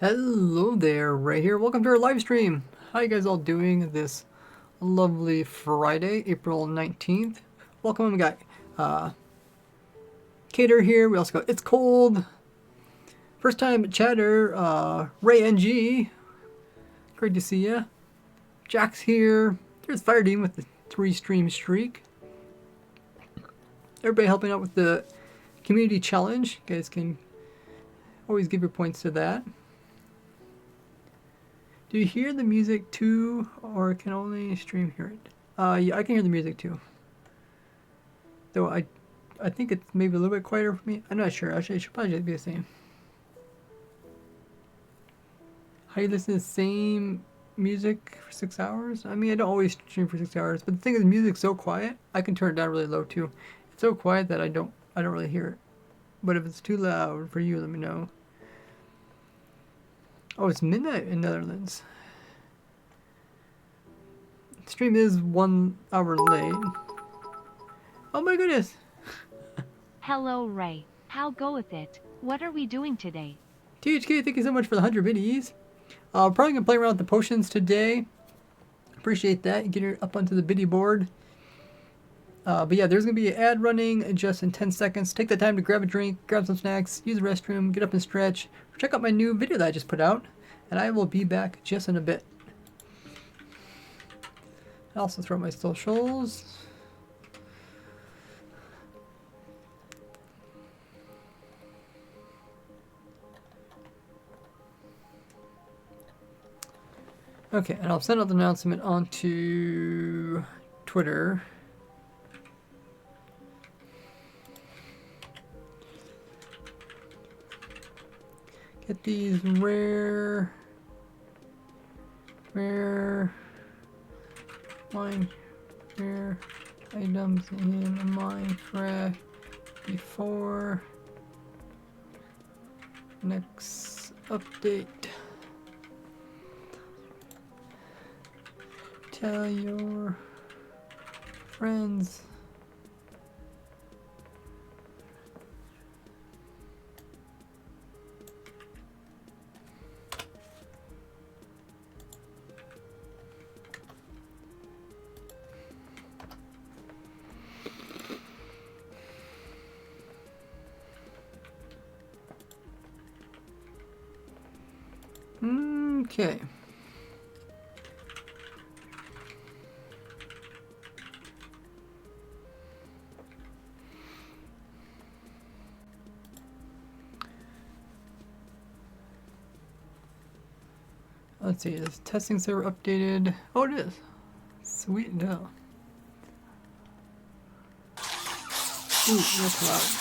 Hello there, Ray here. Welcome to our live stream. How you guys all doing this lovely Friday, April 19th? Welcome, we got Cater here. We also got It's Cold. First time chatter, Ray NG. Great to see ya. Jack's here. There's Fire Dean with the 3-stream streak. Everybody helping out with the community challenge. You guys can always give your points to that. Do you hear the music too, or can only stream hear it? Yeah, I can hear the music too. Though I think it's maybe a little bit quieter for me. I'm not sure. Actually, it should probably just be the same. How do you listen to the same music for 6 hours? I mean, I don't always stream for 6 hours, but the thing is, the music's so quiet. I can turn it down really low too. It's so quiet that I don't really hear it. But if it's too loud for you, let me know. Oh, it's midnight in Netherlands. Stream is 1 hour late. Oh my goodness. Hello, Ray. How goeth it? What are we doing today? THK, thank you so much for the 100 biddies. Probably gonna play around with the potions today. Appreciate that. You get it up onto the biddy board. But yeah, there's gonna be an ad running just in 10 seconds. Take the time to grab a drink, grab some snacks, use the restroom, get up and stretch. Check out my new video that I just put out, and I will be back just in a bit. I'll also throw my socials. Okay, and I'll send out the announcement onto Twitter. Get these rare items in Minecraft before next update. Tell your friends. Okay. Let's see, is testing server updated? Oh, it is. Sweet no. Ooh, that's loud.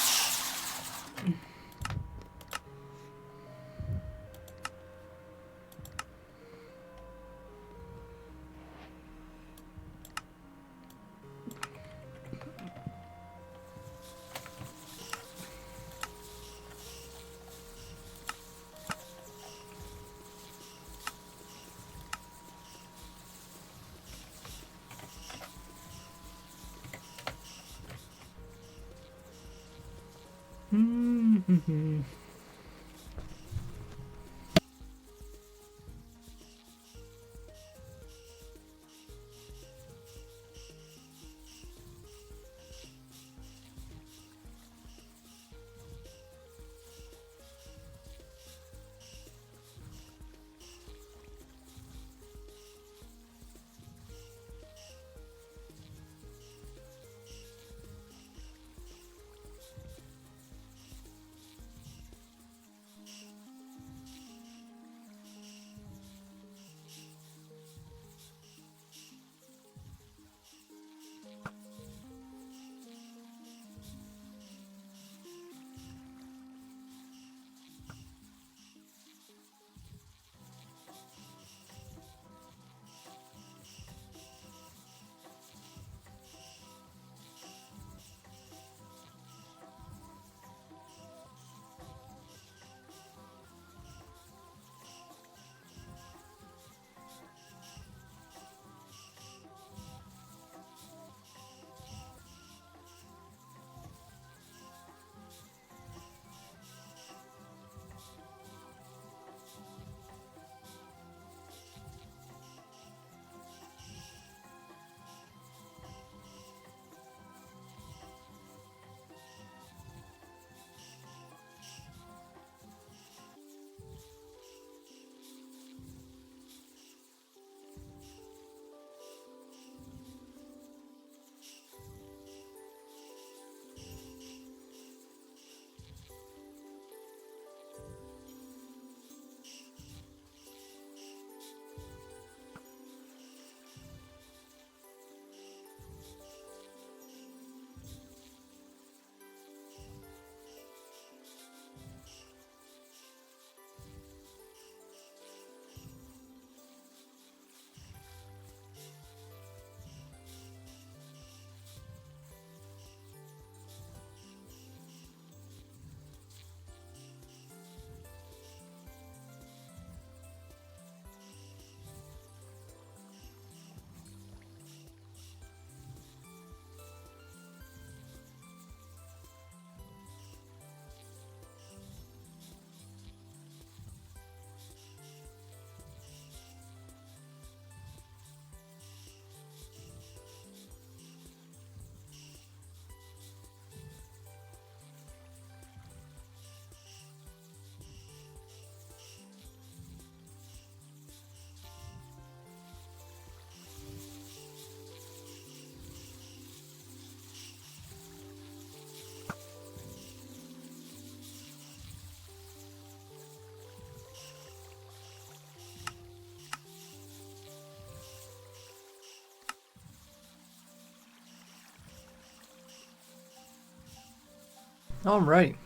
Alright.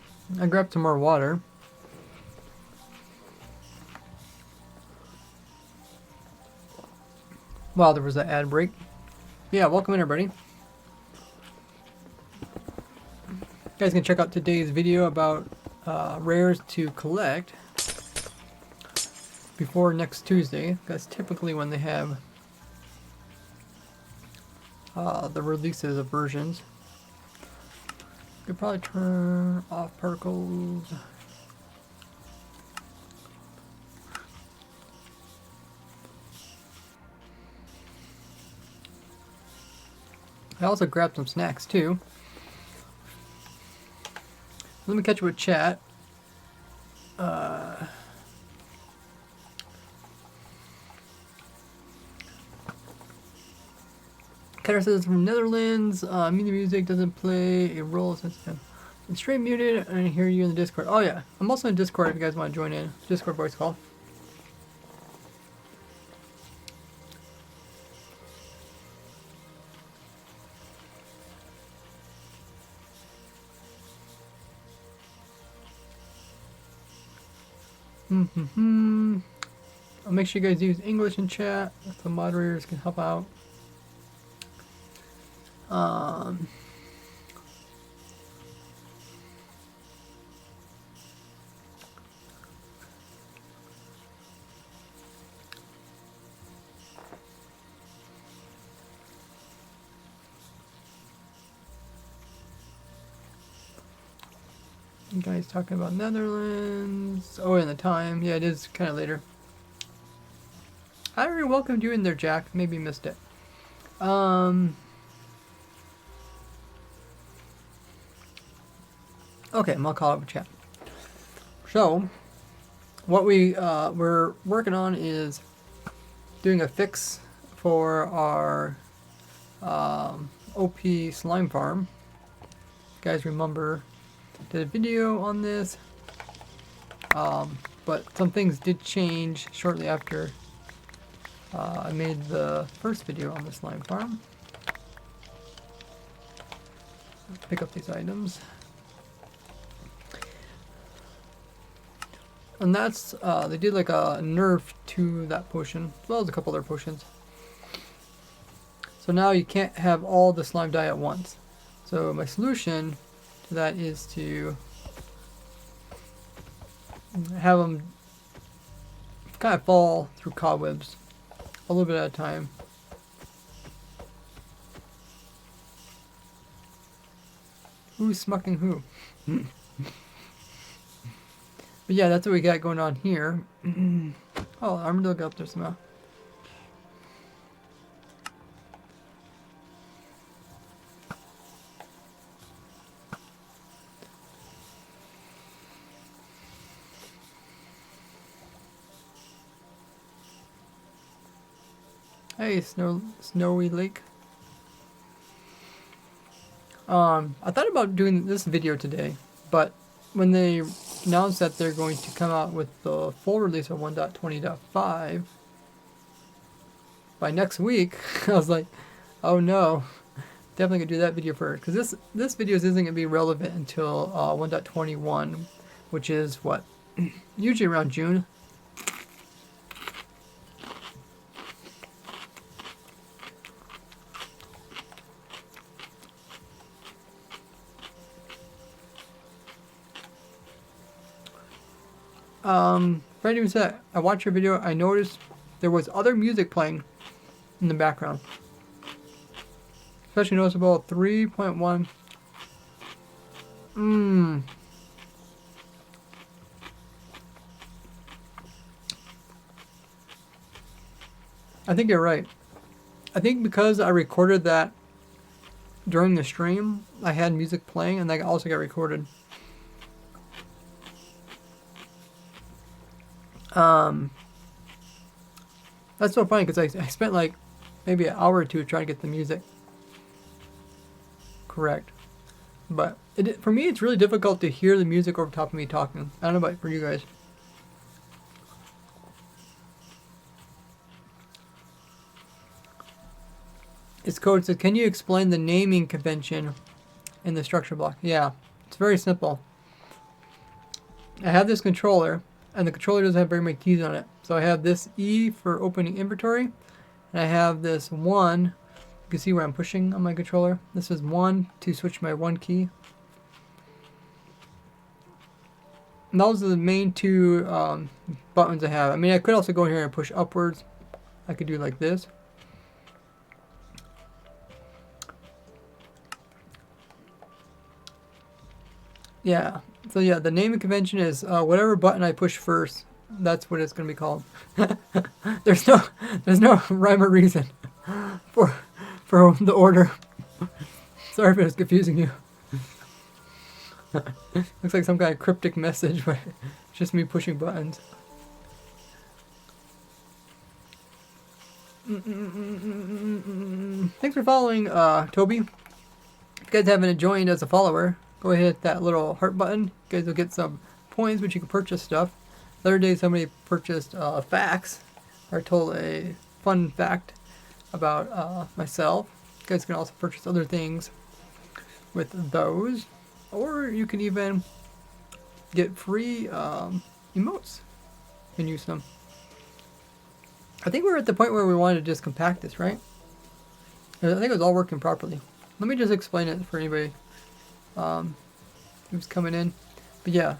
I grabbed some more water. Wow, there was an ad break. Yeah, welcome in everybody. You guys can check out today's video about rares to collect before next Tuesday. That's typically when they have the releases of versions. Could probably turn off particles. I also grabbed some snacks too. Let me catch you with chat. Ketter says from Netherlands, media music doesn't play a role since I'm straight muted and I hear you in the Discord. Oh yeah, I'm also in Discord if you guys want to join in. Discord voice call. I'll make sure you guys use English in chat so the moderators can help out. You guys talking about Netherlands? Oh, and the time. Yeah, it is kind of later. I already welcomed you in there, Jack. Maybe you missed it. Okay, I'll call up a chat. So, what we're working on is doing a fix for our OP slime farm. You guys remember, did a video on this, but some things did change shortly after I made the first video on the slime farm. Pick up these items. And that's, they did like a nerf to that potion, as well as a couple other potions. So now you can't have all the slime die at once. So my solution to that is to have them kind of fall through cobwebs a little bit at a time. Who's smucking who? But yeah, that's what we got going on here. Oh, Armadillo got up there somehow. Hey, Snowy Lake. I thought about doing this video today, but when they announced that they're going to come out with the full release of 1.20.5 by next week, I was like, oh no, definitely gonna do that video first, because this video isn't gonna be relevant until 1.21, which is what, usually around June. Freddy even said, I watched your video, I noticed there was other music playing in the background. Especially noticeable 3.1. I think you're right. I think because I recorded that during the stream, I had music playing and that also got recorded. That's so funny because I spent like maybe an hour or two trying to get the music correct. But for me, it's really difficult to hear the music over top of me talking. I don't know about for you guys. Its code says, can you explain the naming convention in the structure block? Yeah. It's very simple. I have this controller, and the controller doesn't have very many keys on it. So I have this E for opening inventory, and I have this 1. You can see where I'm pushing on my controller. This is 1 to switch my 1 key. And those are the main two buttons I have. I mean, I could also go in here and push upwards. I could do like this. Yeah. So yeah, the naming convention is whatever button I push first. That's what it's going to be called. there's no rhyme or reason for the order. Sorry if it was confusing you. Looks like some kind of cryptic message, but it's just me pushing buttons. Thanks for following, Toby. If you guys haven't joined as a follower, go ahead and hit that little heart button. You guys will get some points, which you can purchase stuff. The other day, somebody purchased facts, or told a fun fact about myself. You guys can also purchase other things with those. Or you can even get free emotes and use them. I think we're at the point where we wanted to just compact this, right? I think it was all working properly. Let me just explain it for anybody who's coming in. But yeah,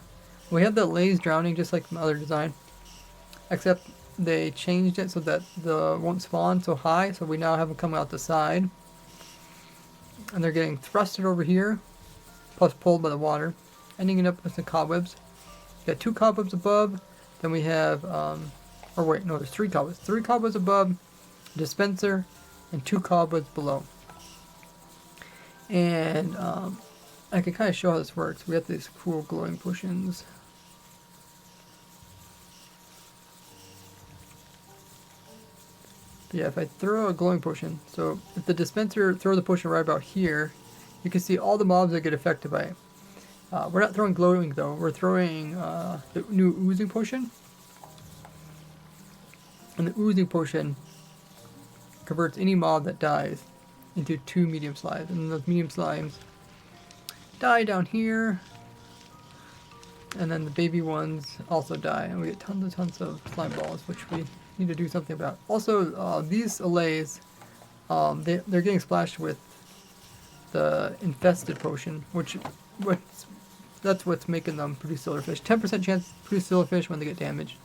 we have the lays drowning just like my other design. Except they changed it so that the won't spawn so high. So we now have them coming out the side. And they're getting thrusted over here. Plus pulled by the water, ending it up with the cobwebs. We got 2 cobwebs above, then we have, or wait, no, there's 3 cobwebs. 3 cobwebs above, dispenser, and 2 cobwebs below. And I can kind of show how this works. We have these cool glowing potions. But yeah, if I throw a glowing potion, so if the dispenser throws the potion right about here, you can see all the mobs that get affected by it. We're not throwing glowing though. We're throwing the new oozing potion. And the oozing potion converts any mob that dies into 2 medium slimes. And those medium slimes die down here. And then the baby ones also die. And we get tons and tons of slime balls, which we need to do something about. Also, these allays, they're getting splashed with the infested potion, that's what's making them produce silverfish. 10% chance to produce silverfish when they get damaged.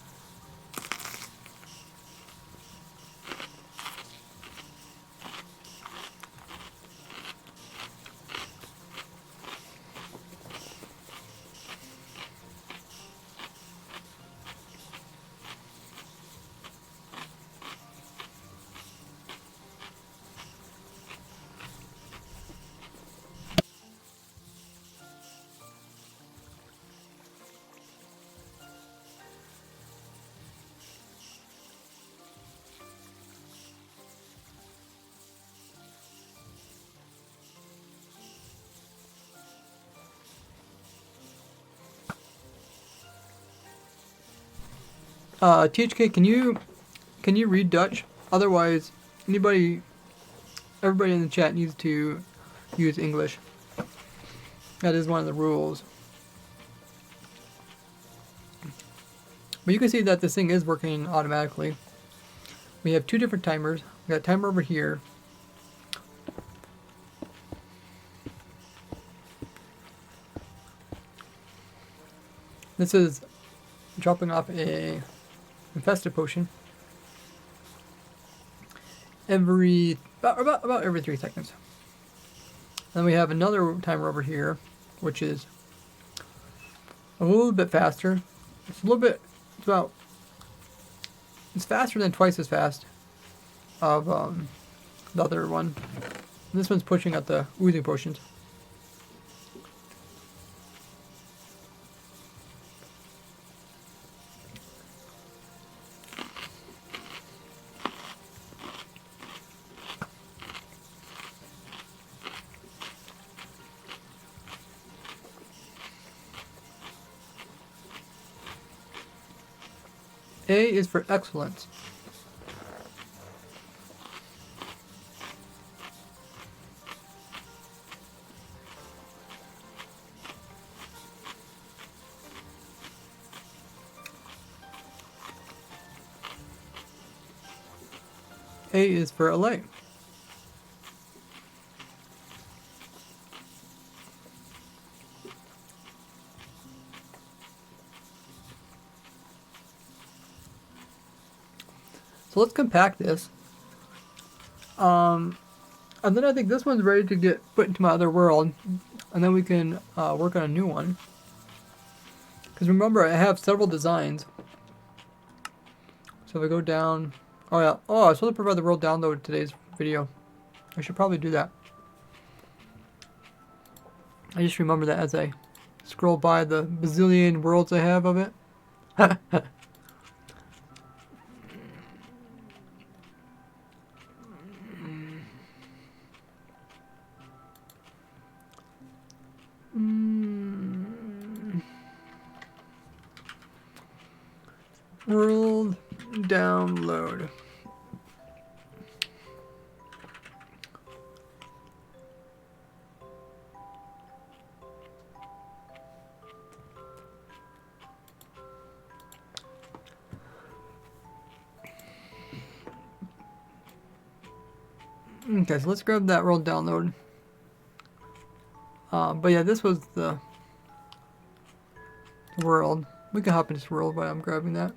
THK, can you read Dutch? Otherwise, everybody in the chat needs to use English. That is one of the rules. But you can see that this thing is working automatically. We have 2 different timers. We got a timer over here. This is dropping off a infested potion about every 3 seconds. Then we have another timer over here, which is a little bit faster. It's faster than twice as fast of the other one. This one's pushing out the oozing potions. A is for excellence. A is for LA. So let's compact this. And then I think this one's ready to get put into my other world. And then we can work on a new one. Because remember, I have several designs. So if I go down... Oh yeah, oh, I was supposed to provide the world download in today's video. I should probably do that. I just remember that as I scroll by the bazillion worlds I have of it. World download. Okay, so let's grab that world download. But yeah, this was the world. We can hop into this world while I'm grabbing that.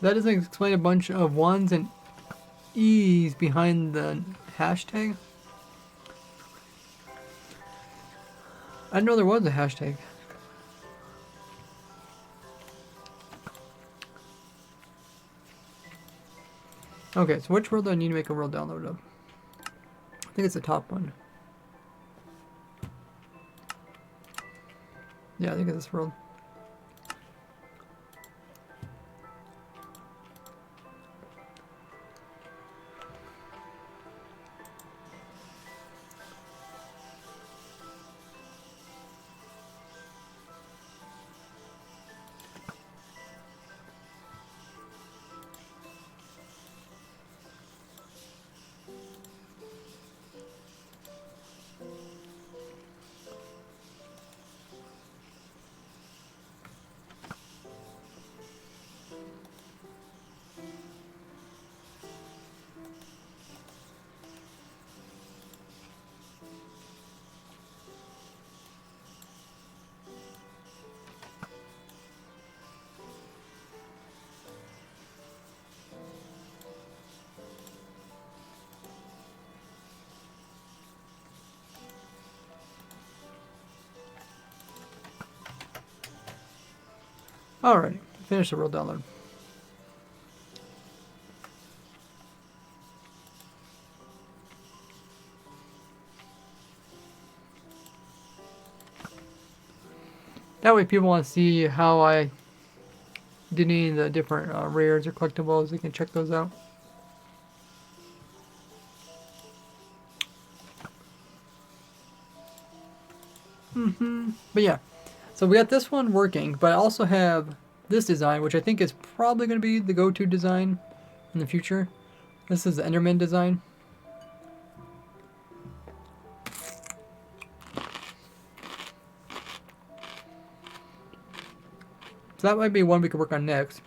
That doesn't explain a bunch of ones and E's behind the hashtag. I didn't know there was a hashtag. Okay, so which world do I need to make a world download of? I think it's the top one. Yeah, I think it's this world. Alright, finish the world download. That way people want to see how I did any of the different rares or collectibles, they can check those out. But yeah, so we got this one working, but I also have this design, which I think is probably going to be the go-to design in the future. This is the Enderman design. So that might be one we could work on next.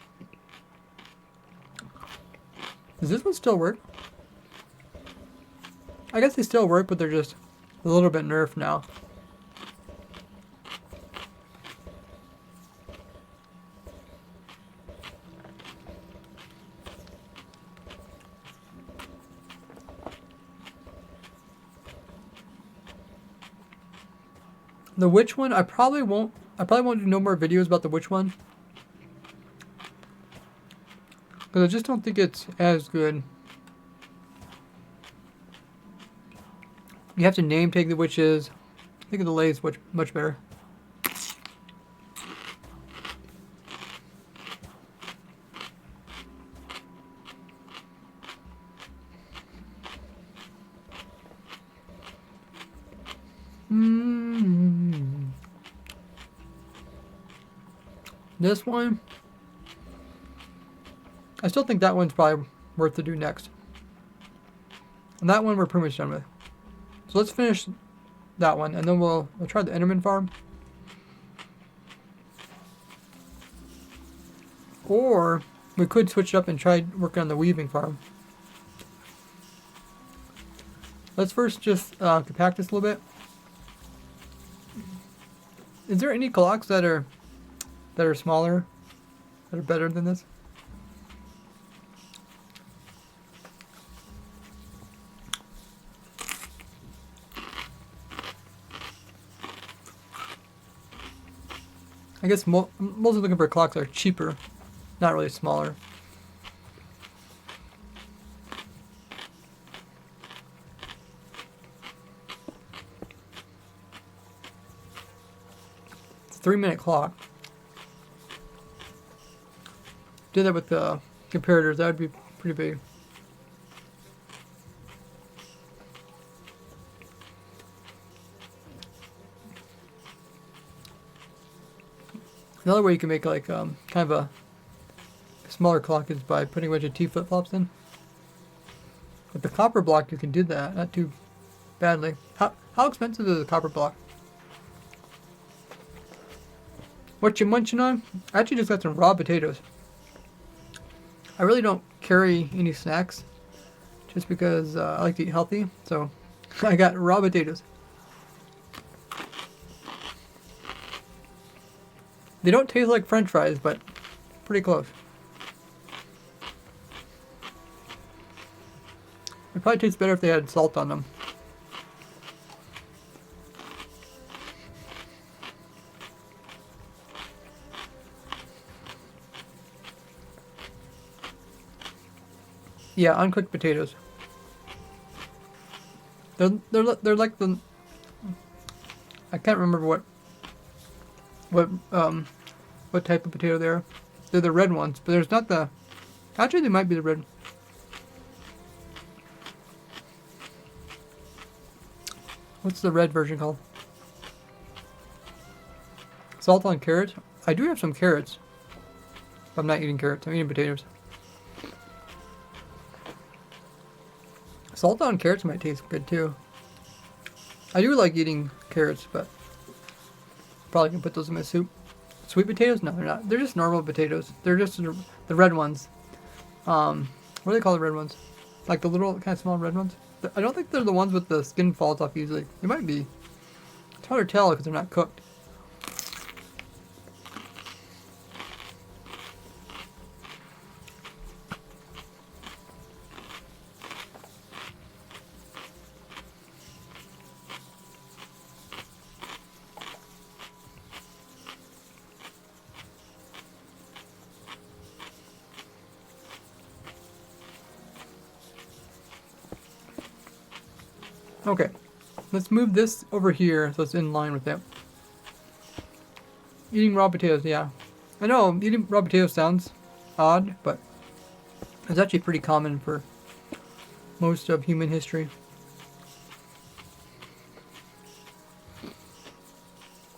Does this one still work? I guess they still work, but they're just a little bit nerfed now. The witch one, I probably won't do no more videos about the witch one. Because I just don't think it's as good. You have to name tag the witches. I think the lay is much better. This one, I still think that one's probably worth to do next. And that one we're pretty much done with. So let's finish that one, and then we'll try the Enderman farm. Or we could switch it up and try working on the weaving farm. Let's first just compact this a little bit. Is there any clocks that are smaller, that are better than this? I guess most looking for clocks are cheaper, not really smaller. It's a 3-minute clock. Did that with the comparators, that would be pretty big. Another way you can make like kind of a smaller clock is by putting a bunch of T flip-flops in. With the copper block you can do that, not too badly. How expensive is a copper block? What you munching on? I actually just got some raw potatoes. I really don't carry any snacks just because I like to eat healthy, so I got raw potatoes. They don't taste like French fries, but pretty close. It probably tastes better if they had salt on them. Yeah, uncooked potatoes. They're like the, I can't remember what type of potato they are. They're the red ones, but there's not the. Actually, they might be the red. What's the red version called? Salt on carrots. I do have some carrots. But I'm not eating carrots. I'm eating potatoes. Salt on carrots might taste good too. I do like eating carrots, but probably can put those in my soup. Sweet potatoes? No, they're not. They're just normal potatoes. They're just the red ones. What do they call the red ones? Like the little kind of small red ones? I don't think they're the ones with the skin falls off usually. They might be. It's hard to tell because they're not cooked. Okay, let's move this over here so it's in line with it. Eating raw potatoes, yeah. I know, eating raw potatoes sounds odd, but it's actually pretty common for most of human history.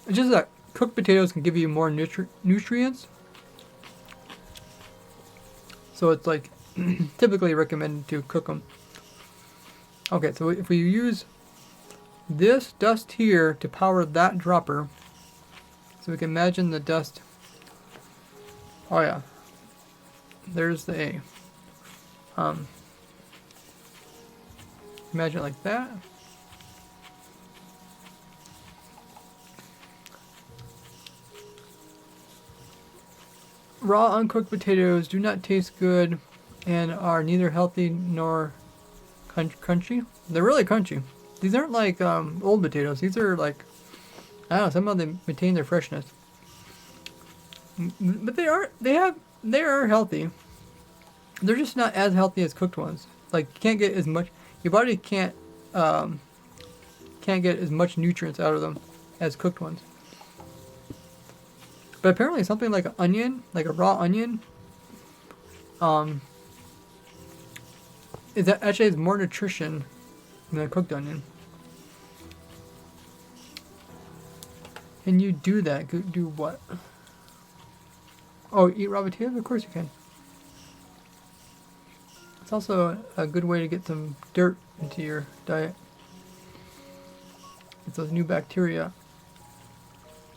It's just that cooked potatoes can give you more nutrients. So it's like typically recommended to cook them. Okay, so if we use this dust here to power that dropper, so we can imagine the dust. Oh yeah, there's the A. Imagine it like that. Raw uncooked potatoes do not taste good and are neither healthy nor crunchy. They're really crunchy. These aren't like old potatoes. These are like, I don't know, somehow they maintain their freshness. But they are healthy. They're just not as healthy as cooked ones. Like you can't get as much. Your body can't get as much nutrients out of them as cooked ones. But apparently something like an onion, like a raw onion, is that actually has more nutrition than a cooked onion. Can you do that? Do what? Oh, eat raw potatoes? Of course you can. It's also a good way to get some dirt into your diet. It's those new bacteria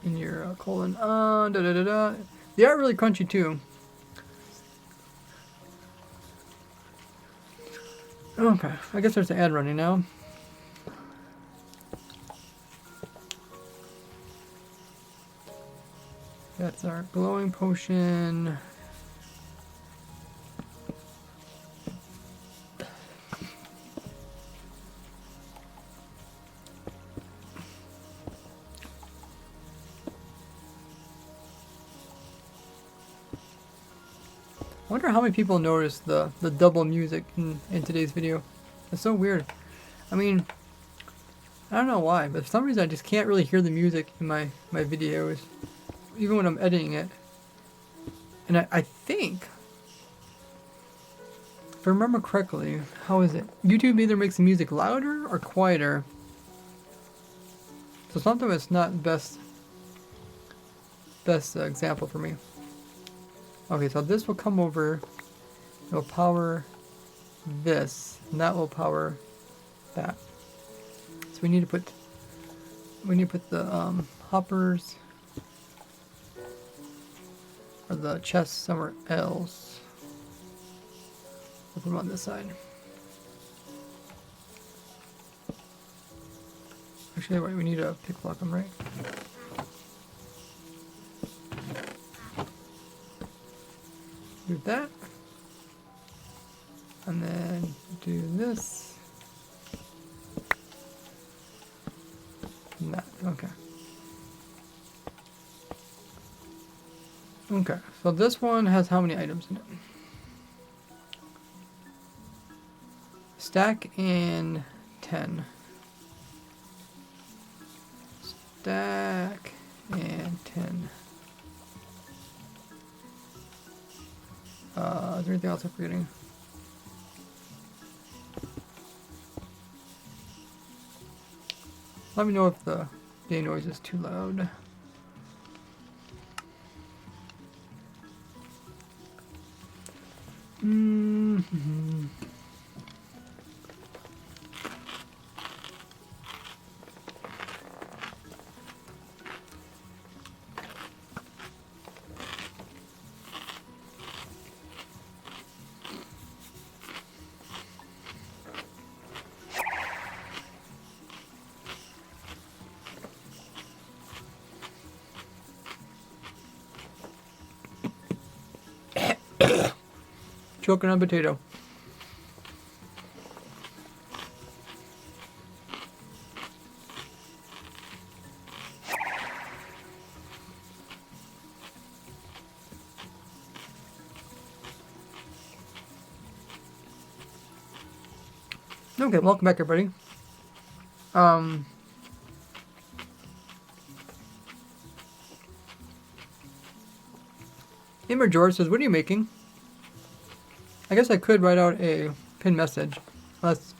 in your colon. They are really crunchy too. Okay, I guess there's an ad running now. That's our glowing potion. I wonder how many people noticed the double music in today's video. It's so weird. I mean, I don't know why, but for some reason I just can't really hear the music in my videos, even when I'm editing it. And I think, if I remember correctly, how is it? YouTube either makes the music louder or quieter. So sometimes it's not best example for me. Okay, so this will come over, it'll power this, and that will power that. So we need to put the hoppers or the chest somewhere else. We'll put them on this side. Actually, wait, we need to pick block them, right? Do that. And then do this. And that. Okay. Okay, so this one has how many items in it? Stack and 10. Stack and 10. Is there anything else I'm forgetting? Let me know if the day noise is too loud. Mm-hmm. Choking on potato. Okay, welcome back everybody. Immer George says, what are you making? I guess I could write out a pin message, unless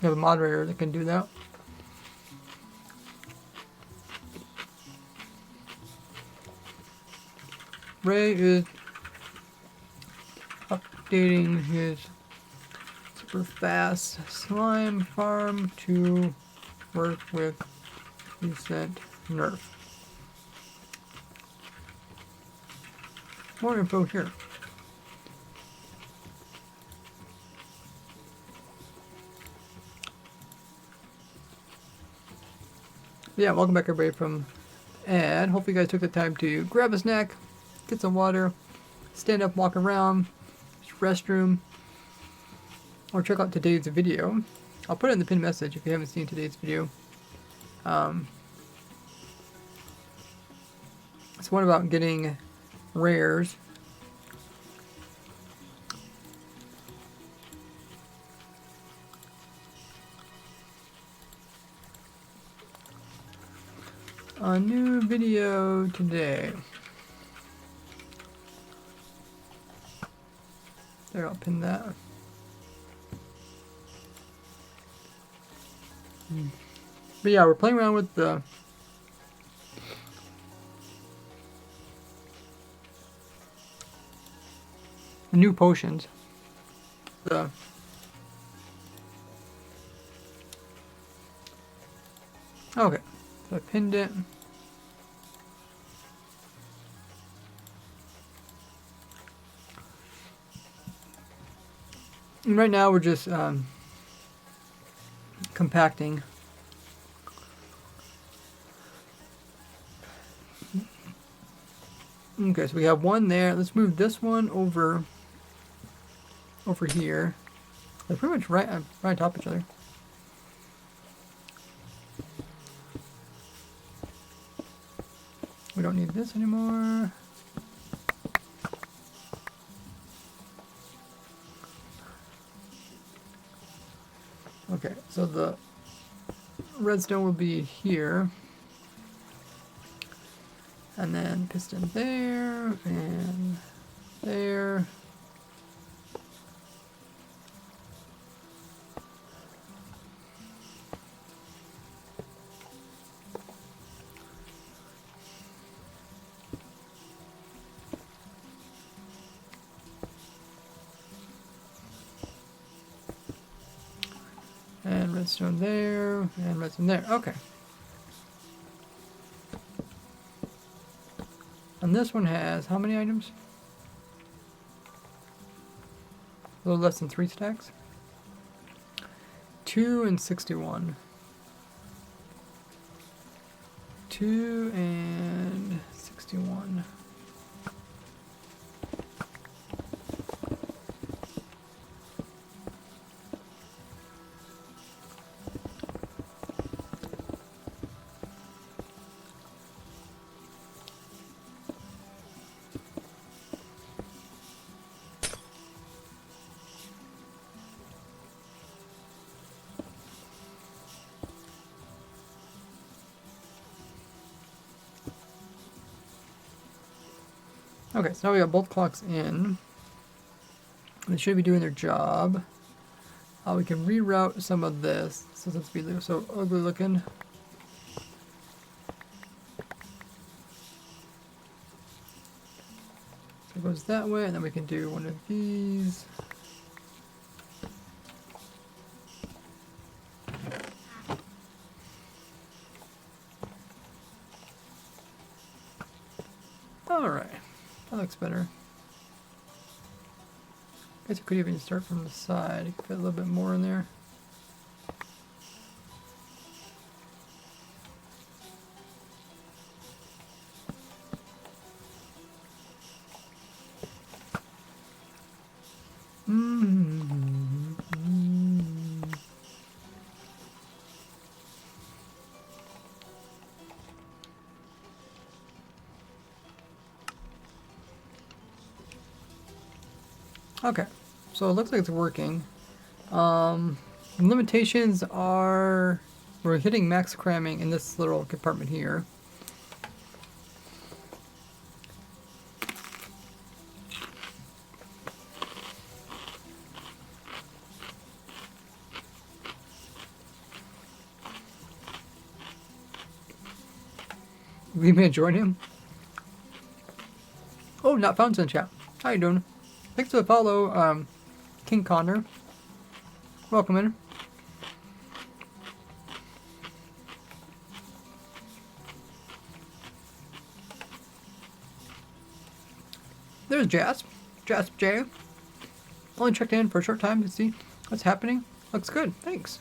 you have a moderator that can do that. Ray is updating his super fast slime farm to work with recent nerf. More info here. Yeah, welcome back everybody from ad. Hope you guys took the time to grab a snack, get some water, stand up, walk around, restroom, or check out today's video. I'll put it in the pinned message if you haven't seen today's video. It's one about getting rares. A new video today. There, I'll pin that. But yeah, we're playing around with the new potions. The okay, so I pinned it. And right now we're just compacting. Okay, so we have one there. Let's move this one over here. They're pretty much right on top of each other. We don't need this anymore. Okay, so the redstone will be here. And then piston there, and there. And redstone there, and redstone there. Okay. And this one has how many items? A little less than 3 stacks. 2 and 61. 2 and 61. Okay, so now we got both clocks in. They should be doing their job. We can reroute some of this since it's be so ugly looking. So it goes that way, and then we can do one of these. Alright, that looks better. I guess you could even start from the side. You could fit a little bit more in there. Okay, so it looks like it's working. Limitations are we're hitting max cramming in this little compartment here. We may join him. Oh, not found in chat. How you doing? Thanks for the follow, King Connor. Welcome in. There's Jasp. Jasp J. Only checked in for a short time to see what's happening. Looks good. Thanks.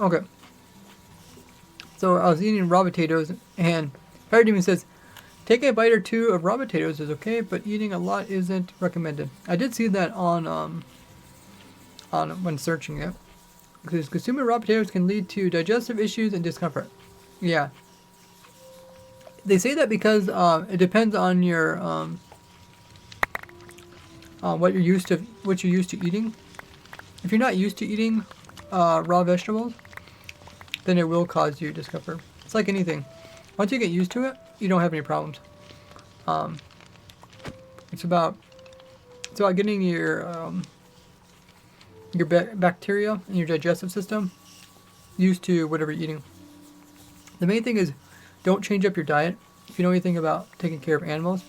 Okay. So I was eating raw potatoes, and Fire Demon says, take a bite or two of raw potatoes is okay, but eating a lot isn't recommended. I did see that on when searching it. Because consuming raw potatoes can lead to digestive issues and discomfort. Yeah. They say that because it depends on your what you're used to eating. If you're not used to eating raw vegetables, then it will cause you discomfort. It's like anything. Once you get used to it, you don't have any problems. It's about getting your bacteria and your digestive system used to whatever you're eating. The main thing is don't change up your diet. if you know anything about taking care of animals,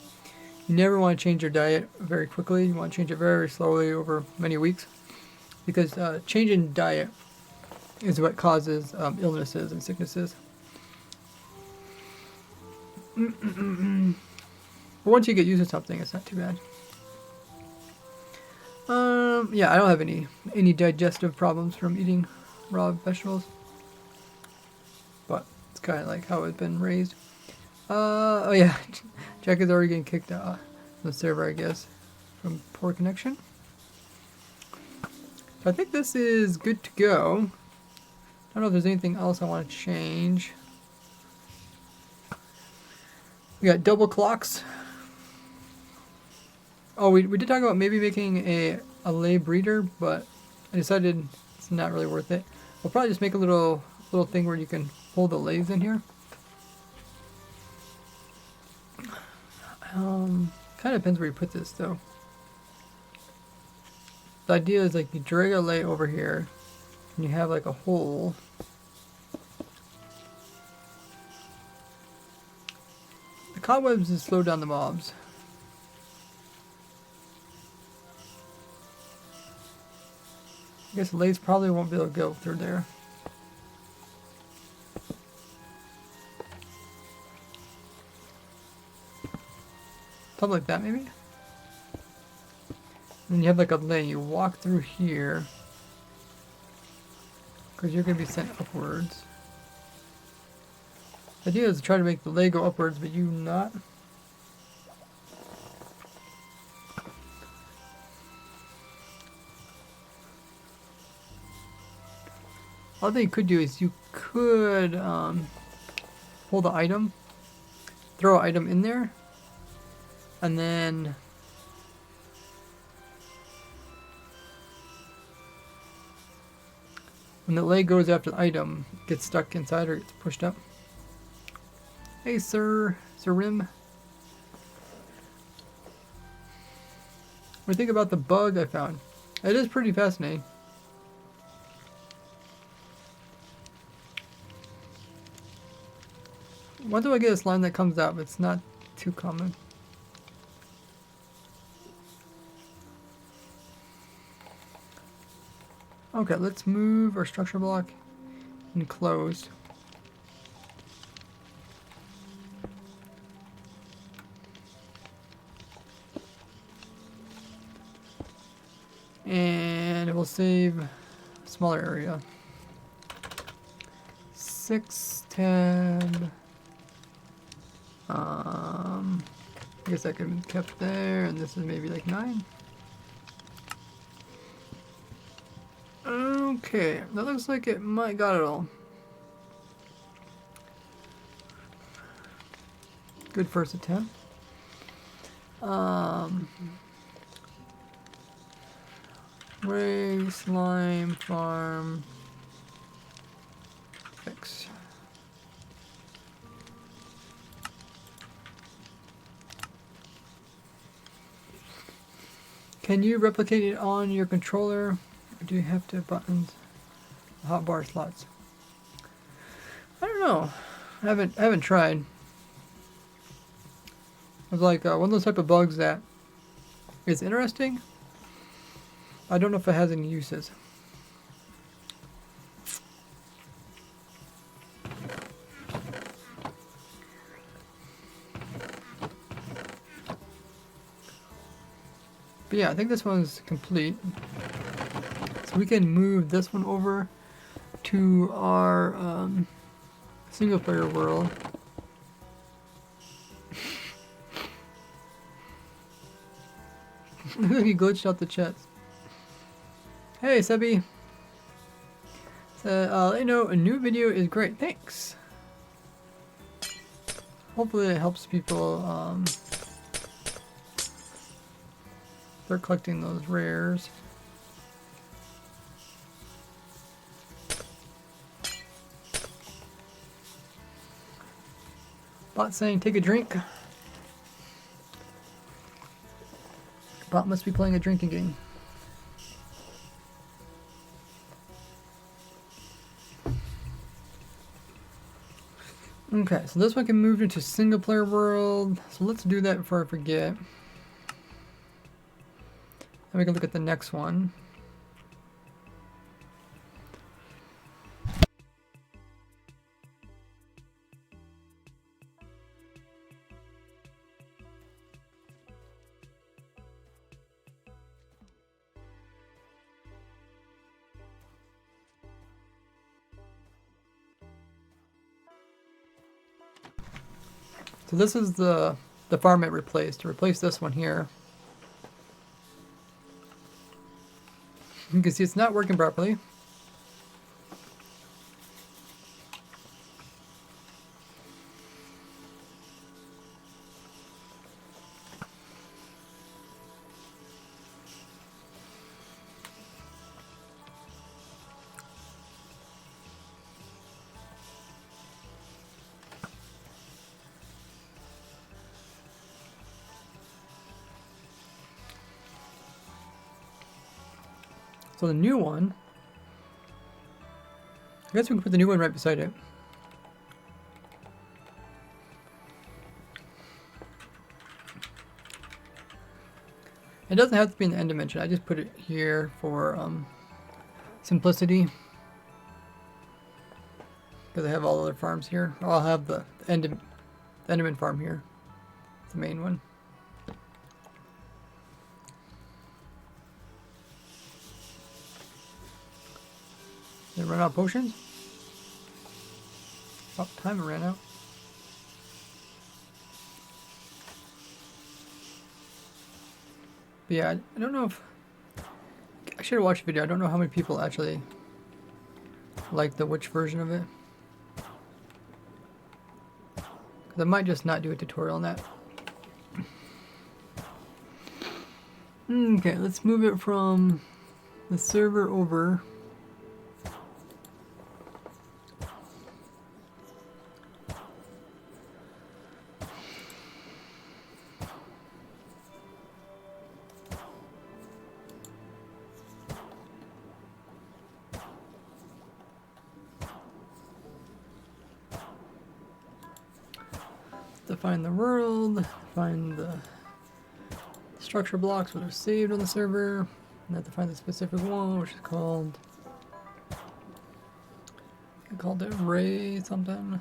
you never want to change your diet very quickly. You want to change it very slowly over many weeks, because change in diet is what causes illnesses and sicknesses. But once you get used to something, it's not too bad. Yeah, I don't have any digestive problems from eating raw vegetables, but it's kind of like how I've been raised. Oh yeah, Jack is already getting kicked out of the server, I guess, from poor connection. So I think this is good to go. I don't know if there's anything else I want to change. We got double clocks. Oh, we did talk about maybe making a lay breeder, but I decided it's not really worth it. We'll probably just make a little thing where you can hold the lays in here. Kind of depends where you put this though. The idea is like you drag a lay over here, and you have like a hole. The cobwebs just slow down the mobs. I guess the lays probably won't be able to go through there. Something like that, maybe? And you have like a lay, you walk through here, because you're going to be sent upwards. The idea is to try to make the lay go upwards, but you not. Other thing you could do is you could hold the item, throw an item in there, and then when the leg goes after the item, it gets stuck inside or gets pushed up. Hey, Sir Rim. What do you think about the bug I found? It is pretty fascinating. When do I get a slime that comes out, but it's not too common. Okay, let's move our structure block enclosed. And it will save a smaller area. 6 tab. I guess that could be kept there, and this is maybe like 9. Okay, that looks like it might got it all. Good first attempt. Ray, slime, farm, fix. Can you replicate it on your controller? Or do you have to buttons, hotbar slots? I don't know. I haven't tried. It's like one of those type of bugs that is interesting. I don't know if it has any uses. But yeah, I think this one's complete. So we can move this one over to our single player world. He glitched out the chest. Hey, Sebi. So, let you know, a new video is great. Thanks. Hopefully it helps people start collecting those rares. Bot saying, take a drink. Bot must be playing a drinking game. Okay, so this one can move into single player world. So let's do that before I forget. And we can look at the next one. So this is the farm it replaced. To replace this one here. You can see it's not working properly. So the new one, I guess we can put the new one right beside it. It doesn't have to be in the end dimension. I just put it here for simplicity. Because I have all other farms here. I'll have the Enderman farm here. The main one. Did it run out of potions? Oh, time ran out. But yeah, I don't know if... I should have watched the video. I don't know how many people actually like the which version of it. Because I might just not do a tutorial on that. Okay, let's move it from the server over. Define the world, find the structure blocks that are saved on the server, and I have to find the specific one, which is called, I called it Ray something.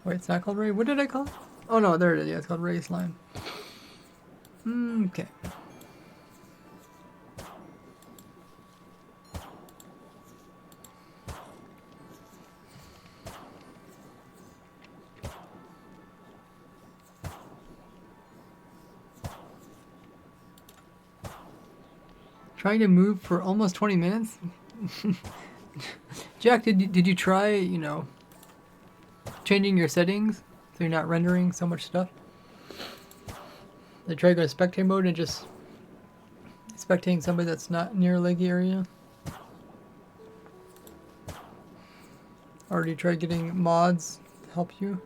Wait, it's not called Ray? What did I call it? Oh no, there it is. Yeah, it's called Ray Slime. Okay. Trying to move for almost 20 minutes? Jack, did you try, you know, changing your settings so you're not rendering so much stuff? Did you try to go to spectate mode and just spectating somebody that's not near a leggy area? Or did you try getting mods to help you?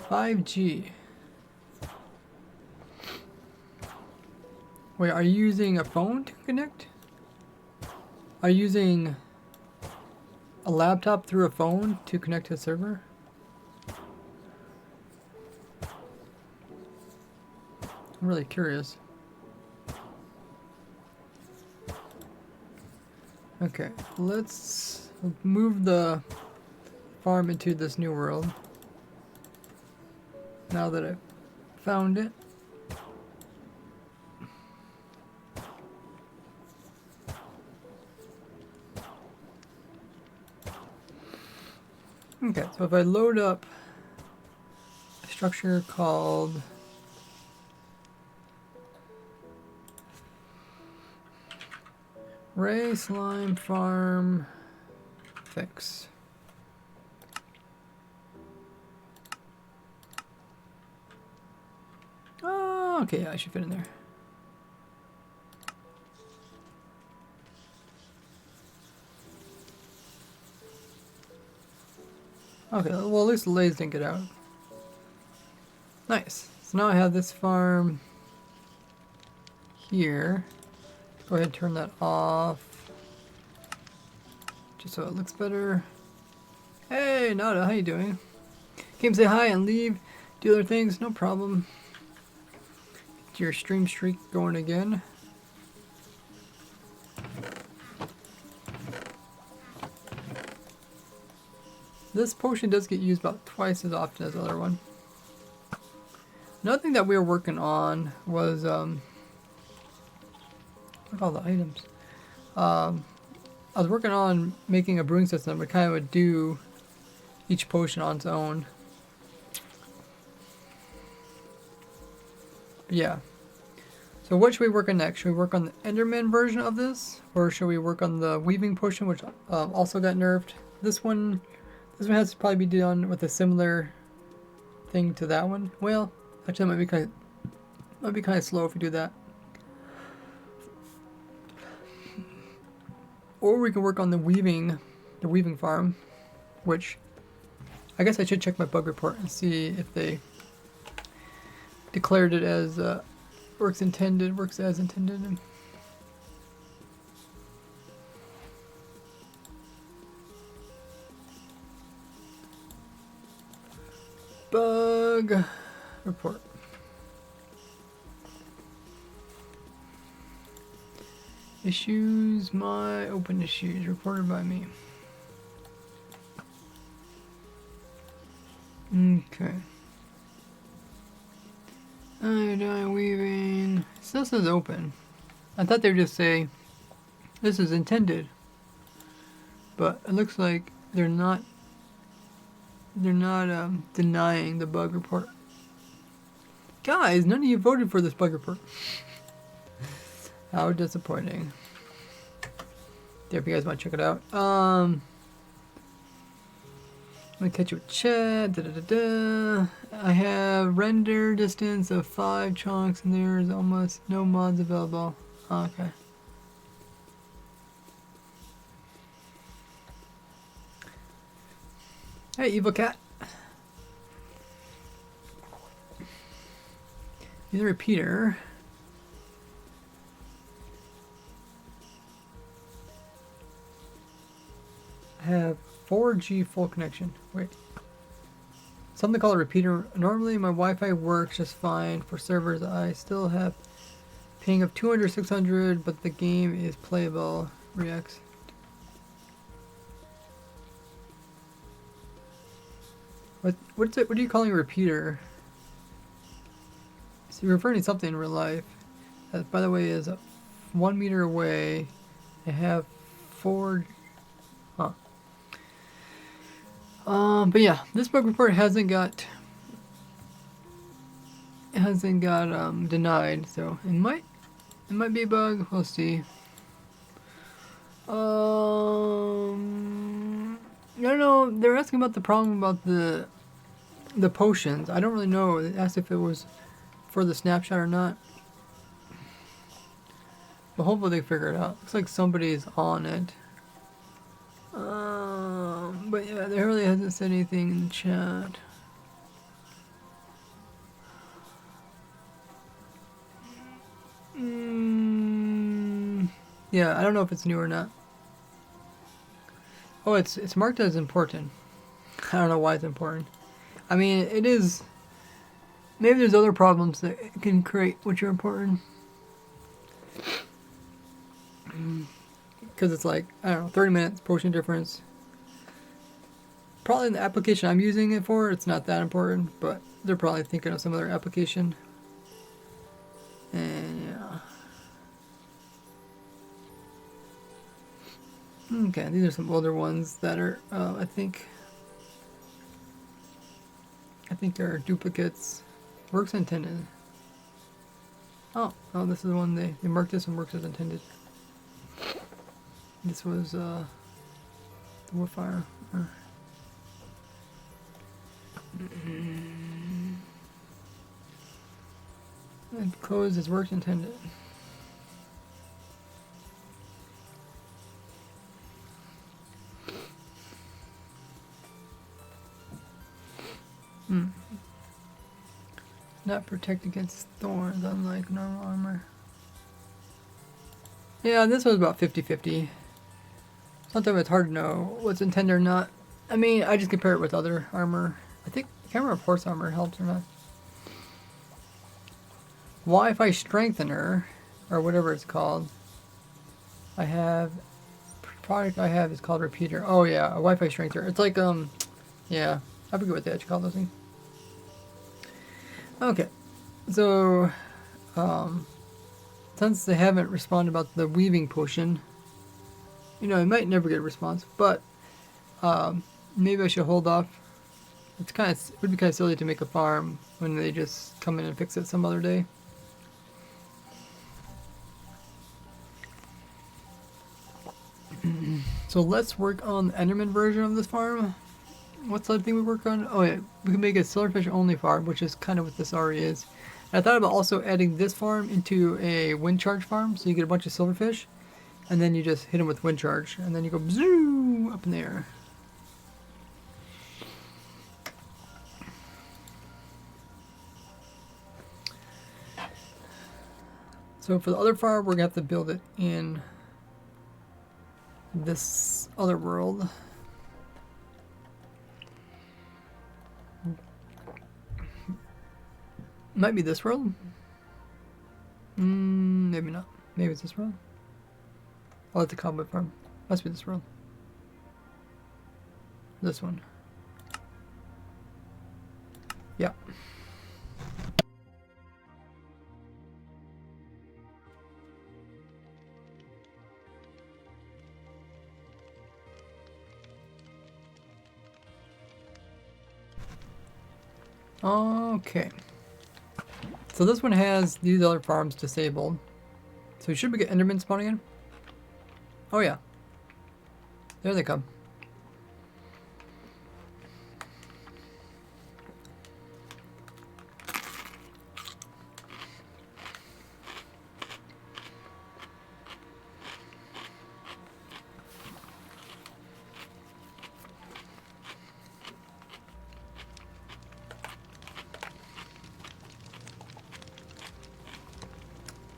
$5G. Wait, are you using a phone to connect? Are you using a laptop through a phone to connect to a server? I'm really curious. Okay, let's move the farm into this new world. Now that I've found it. Okay, so if I load up a structure called Ray Slime Farm Fix. Oh, okay, yeah, I should fit in there. Okay, well at least the lays didn't get out. Nice. So now I have this farm here. Go ahead and turn that off. Just so it looks better. Hey, Nada, how you doing? Came say hi and leave. Do other things, no problem. Get your stream streak going again. This potion does get used about twice as often as the other one. Another thing that we were working on was, look at all the items. I was working on making a brewing system that kind of would do each potion on its own. But yeah. So what should we work on next? Should we work on the Enderman version of this? Or should we work on the weaving potion, which also got nerfed? This one has to probably be done with a similar thing to that one. Well, actually that might be kind of slow if we do that. Or we can work on the weaving farm, which I guess I should check my bug report and see if they declared it as works as intended. Bug report. Issues, my open issues reported by me. Okay. I'm weaving. It still says open. I thought they would just say this is intended, but it looks like they're not denying the bug report. Guys, none of you voted for this bug report. How disappointing. There, if you guys want to check it out. Let me catch you with chat. I have render distance of 5 chunks and there's almost no mods available. Okay. Hey, evil cat. Use a repeater. I have 4G full connection. Wait. Something called a repeater. Normally my Wi-Fi works just fine for servers. I still have ping of 200, 600, but the game is playable. Reacts. What's it? What are you calling a repeater? So you're referring to something in real life. That, by the way, is 1 meter away. I have 4. Huh. But yeah, this bug report hasn't got denied, so it might be a bug. We'll see. I don't know. They're asking about the problem about the potions. I don't really know. They asked if it was for the snapshot or not. But hopefully they figure it out. Looks like somebody's on it. But yeah, there really hasn't said anything in the chat. Yeah, I don't know if it's new or not. Oh, it's marked as important. I don't know why it's important. I mean, it is. Maybe there's other problems that it can create which are important. Because it's like, I don't know, 30 minutes, potion difference. Probably in the application I'm using it for, it's not that important, but they're probably thinking of some other application. And yeah. Okay, these are some older ones that are, I think they're duplicates. Works intended. Oh, this is the one they marked this one works as intended. This was the woodfire. It closed as works intended. not protect against thorns, unlike normal armor. Yeah, this was about 50-50. Sometimes it's hard to know what's intended or not. I mean, I just compare it with other armor. I can't remember if horse armor helps or not. Wi-Fi strengthener, or whatever it's called. Product I have is called repeater. Oh yeah, a Wi-Fi strengthener. It's like, yeah, I forget what they actually call those things. Okay, so, since they haven't responded about the weaving potion, you know, I might never get a response, but, maybe I should hold off. It would be kind of silly to make a farm when they just come in and fix it some other day. So let's work on the Enderman version of this farm. What's the other thing we work on? Oh yeah, we can make a silverfish only farm, which is kind of what this already is. And I thought about also adding this farm into a wind charge farm, so you get a bunch of silverfish, and then you just hit them with wind charge, and then you go zoom up in the air. So for the other farm, we're gonna have to build it in this other world. Might be this world. Maybe not. Maybe it's this world. Oh, it's the combat farm. Must be this world. This one. Yeah. Okay. So this one has these other farms disabled. So should we get Enderman spawning in? Oh yeah. There they come.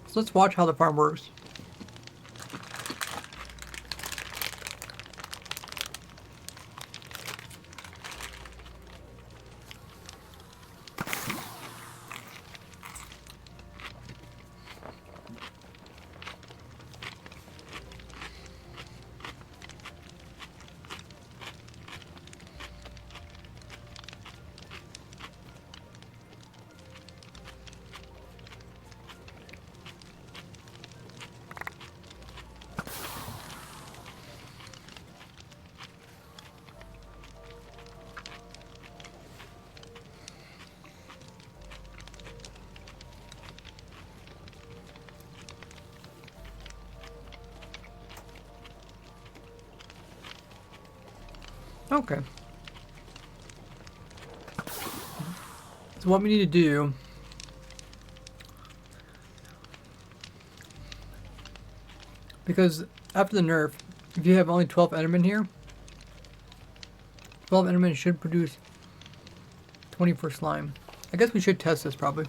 So let's watch how the farm works. Okay. So what we need to do because after the nerf, if you have only 12 Endermen here, 12 Endermen should produce 24 slime. I guess we should test this probably.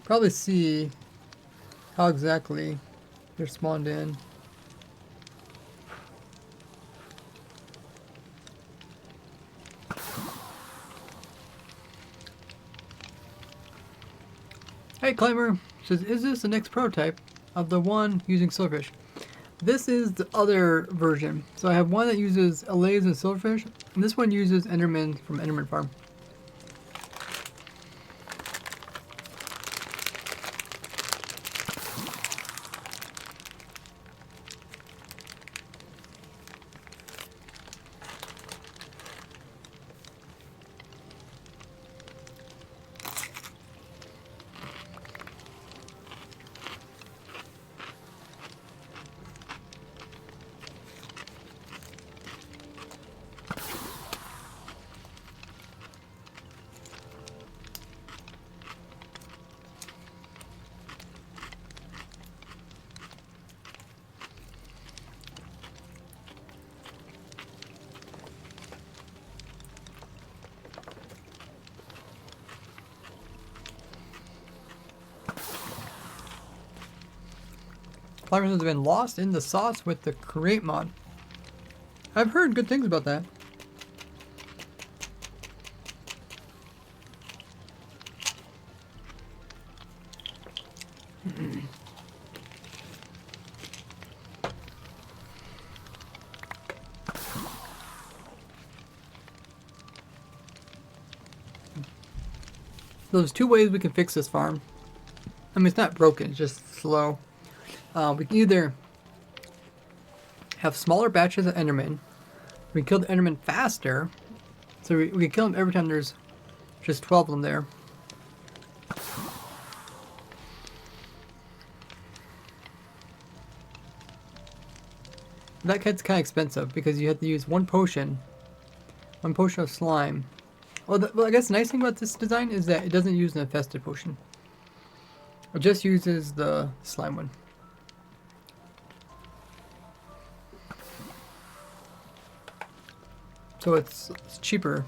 Probably see how exactly they're spawned in. Hey Climber says, is this the next prototype of the one using silverfish? This is the other version. So I have one that uses allays and silverfish, and this one uses Enderman from Enderman Farm. Flower stones have been lost in the sauce with the create mod. I've heard good things about that. There's two ways we can fix this farm. I mean, it's not broken, it's just slow. We can either have smaller batches of Enderman. We can kill the Enderman faster. So we can kill them every time there's just 12 of them there. That gets kind of expensive because you have to use one potion of slime. Well, I guess the nice thing about this design is that it doesn't use an infested potion. It just uses the slime one. So it's cheaper.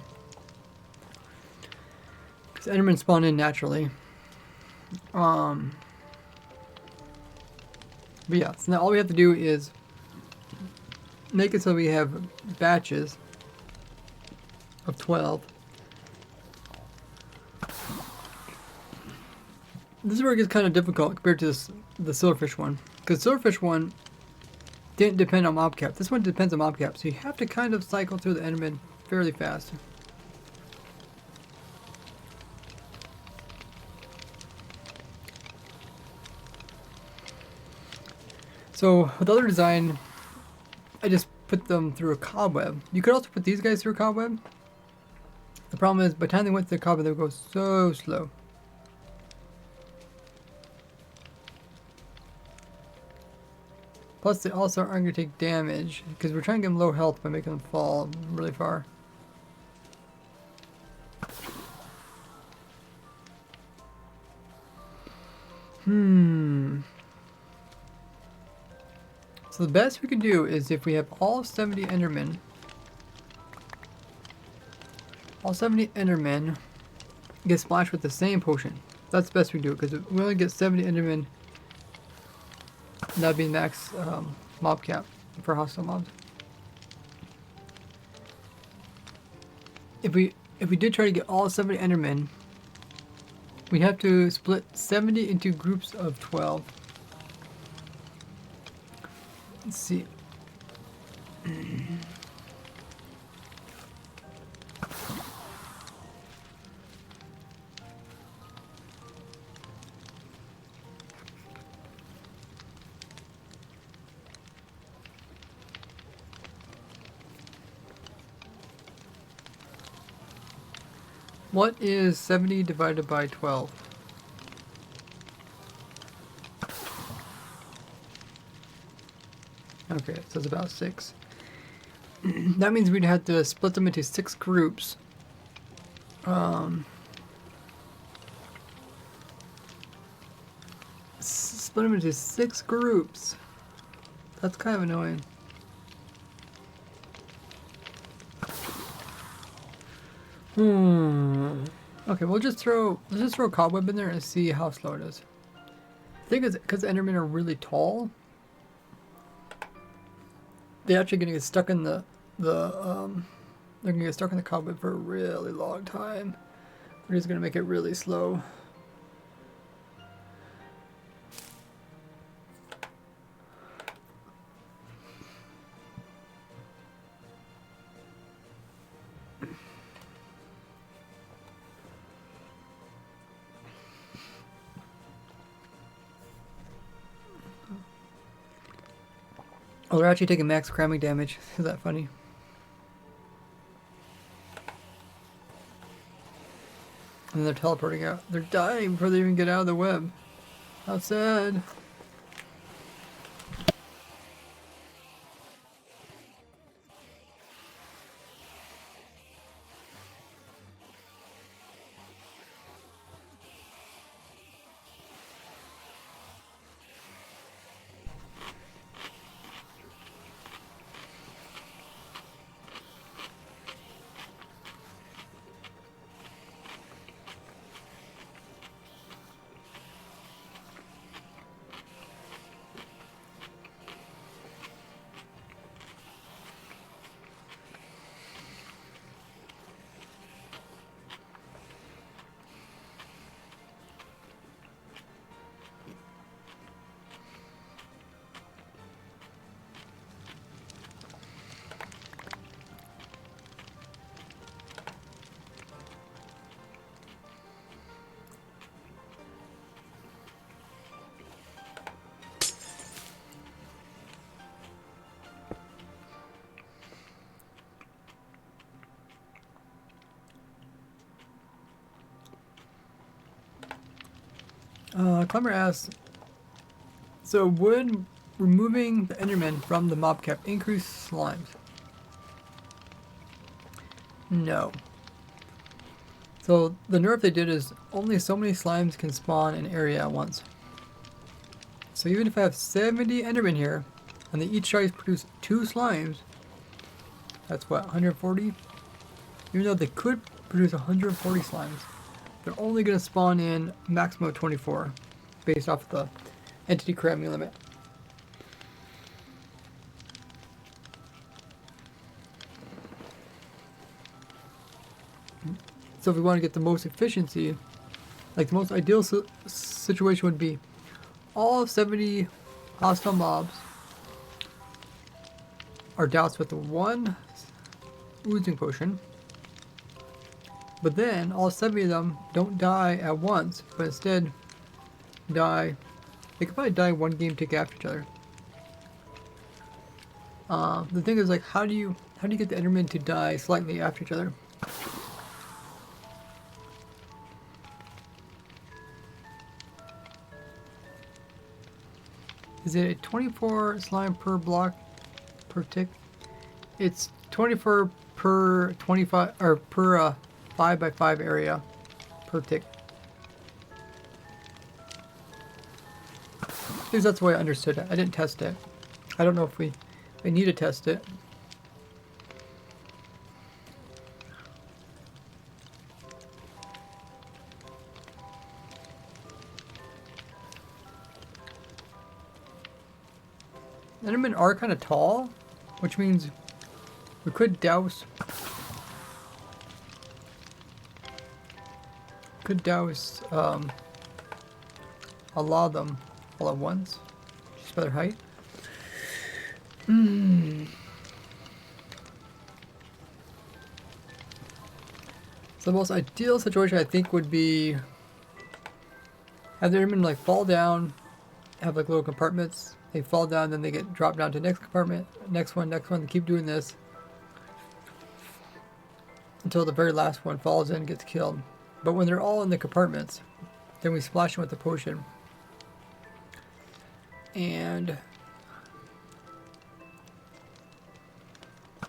Because Endermen spawn in naturally. But yeah, so now all we have to do is make it so we have batches of 12. This is where it gets kind of difficult compared to the silverfish one. Because silverfish one didn't depend on mob cap. This one depends on mob cap. So you have to kind of cycle through the Enderman fairly fast. So with the other design, I just put them through a cobweb. You could also put these guys through a cobweb. The problem is by the time they went through the cobweb, they would go so slow. Plus, they also aren't going to take damage, because we're trying to get them low health by making them fall really far. So the best we could do is if we have all 70 Endermen. All 70 Endermen get splashed with the same potion. That's the best we do, because we only get 70 Endermen. That'd be max mob cap for hostile mobs. If we did try to get all 70 Endermen, we'd have to split 70 into groups of 12. Let's see. What is 70 divided by 12? Okay, so it's about 6. That means we'd have to split them into 6 groups. Split them into 6 groups. That's kind of annoying. Okay, let's just throw a cobweb in there and see how slow it is. The thing is, because Endermen are really tall, they're actually gonna get stuck in they're gonna get stuck in the cobweb for a really long time. We're just gonna make it really slow. Oh, they're actually taking max cramming damage. Is that funny? And they're teleporting out. They're dying before they even get out of the web. How sad. Clemmer asks, so would removing the Enderman from the mob cap increase slimes? No. So the nerf they did is only so many slimes can spawn in an area at once. So even if I have 70 Endermen here, and they each try to produce 2 slimes, that's what, 140? Even though they could produce 140 slimes, they're only going to spawn in maximum of 24, based off the entity cramming limit. So if we want to get the most efficiency, like the most ideal situation would be all 70 hostile mobs are doused with one oozing potion, but then all 70 of them don't die at once, but instead die. They could probably die one game tick after each other. The thing is, like, how do you get the Endermen to die slightly after each other? Is it a 24 slime per block per tick? It's 24 per 25 or per 5 by 5 area per tick. At least that's the way I understood it. I didn't test it. I don't know if we need to test it. Endermen are kind of tall, which means we could douse a lot of them all at once, just by their height. So the most ideal situation I think would be have the Endermen like fall down, have like little compartments. They fall down, then they get dropped down to the next compartment, next one, they keep doing this until the very last one falls in and gets killed. But when they're all in the compartments, then we splash them with the potion. And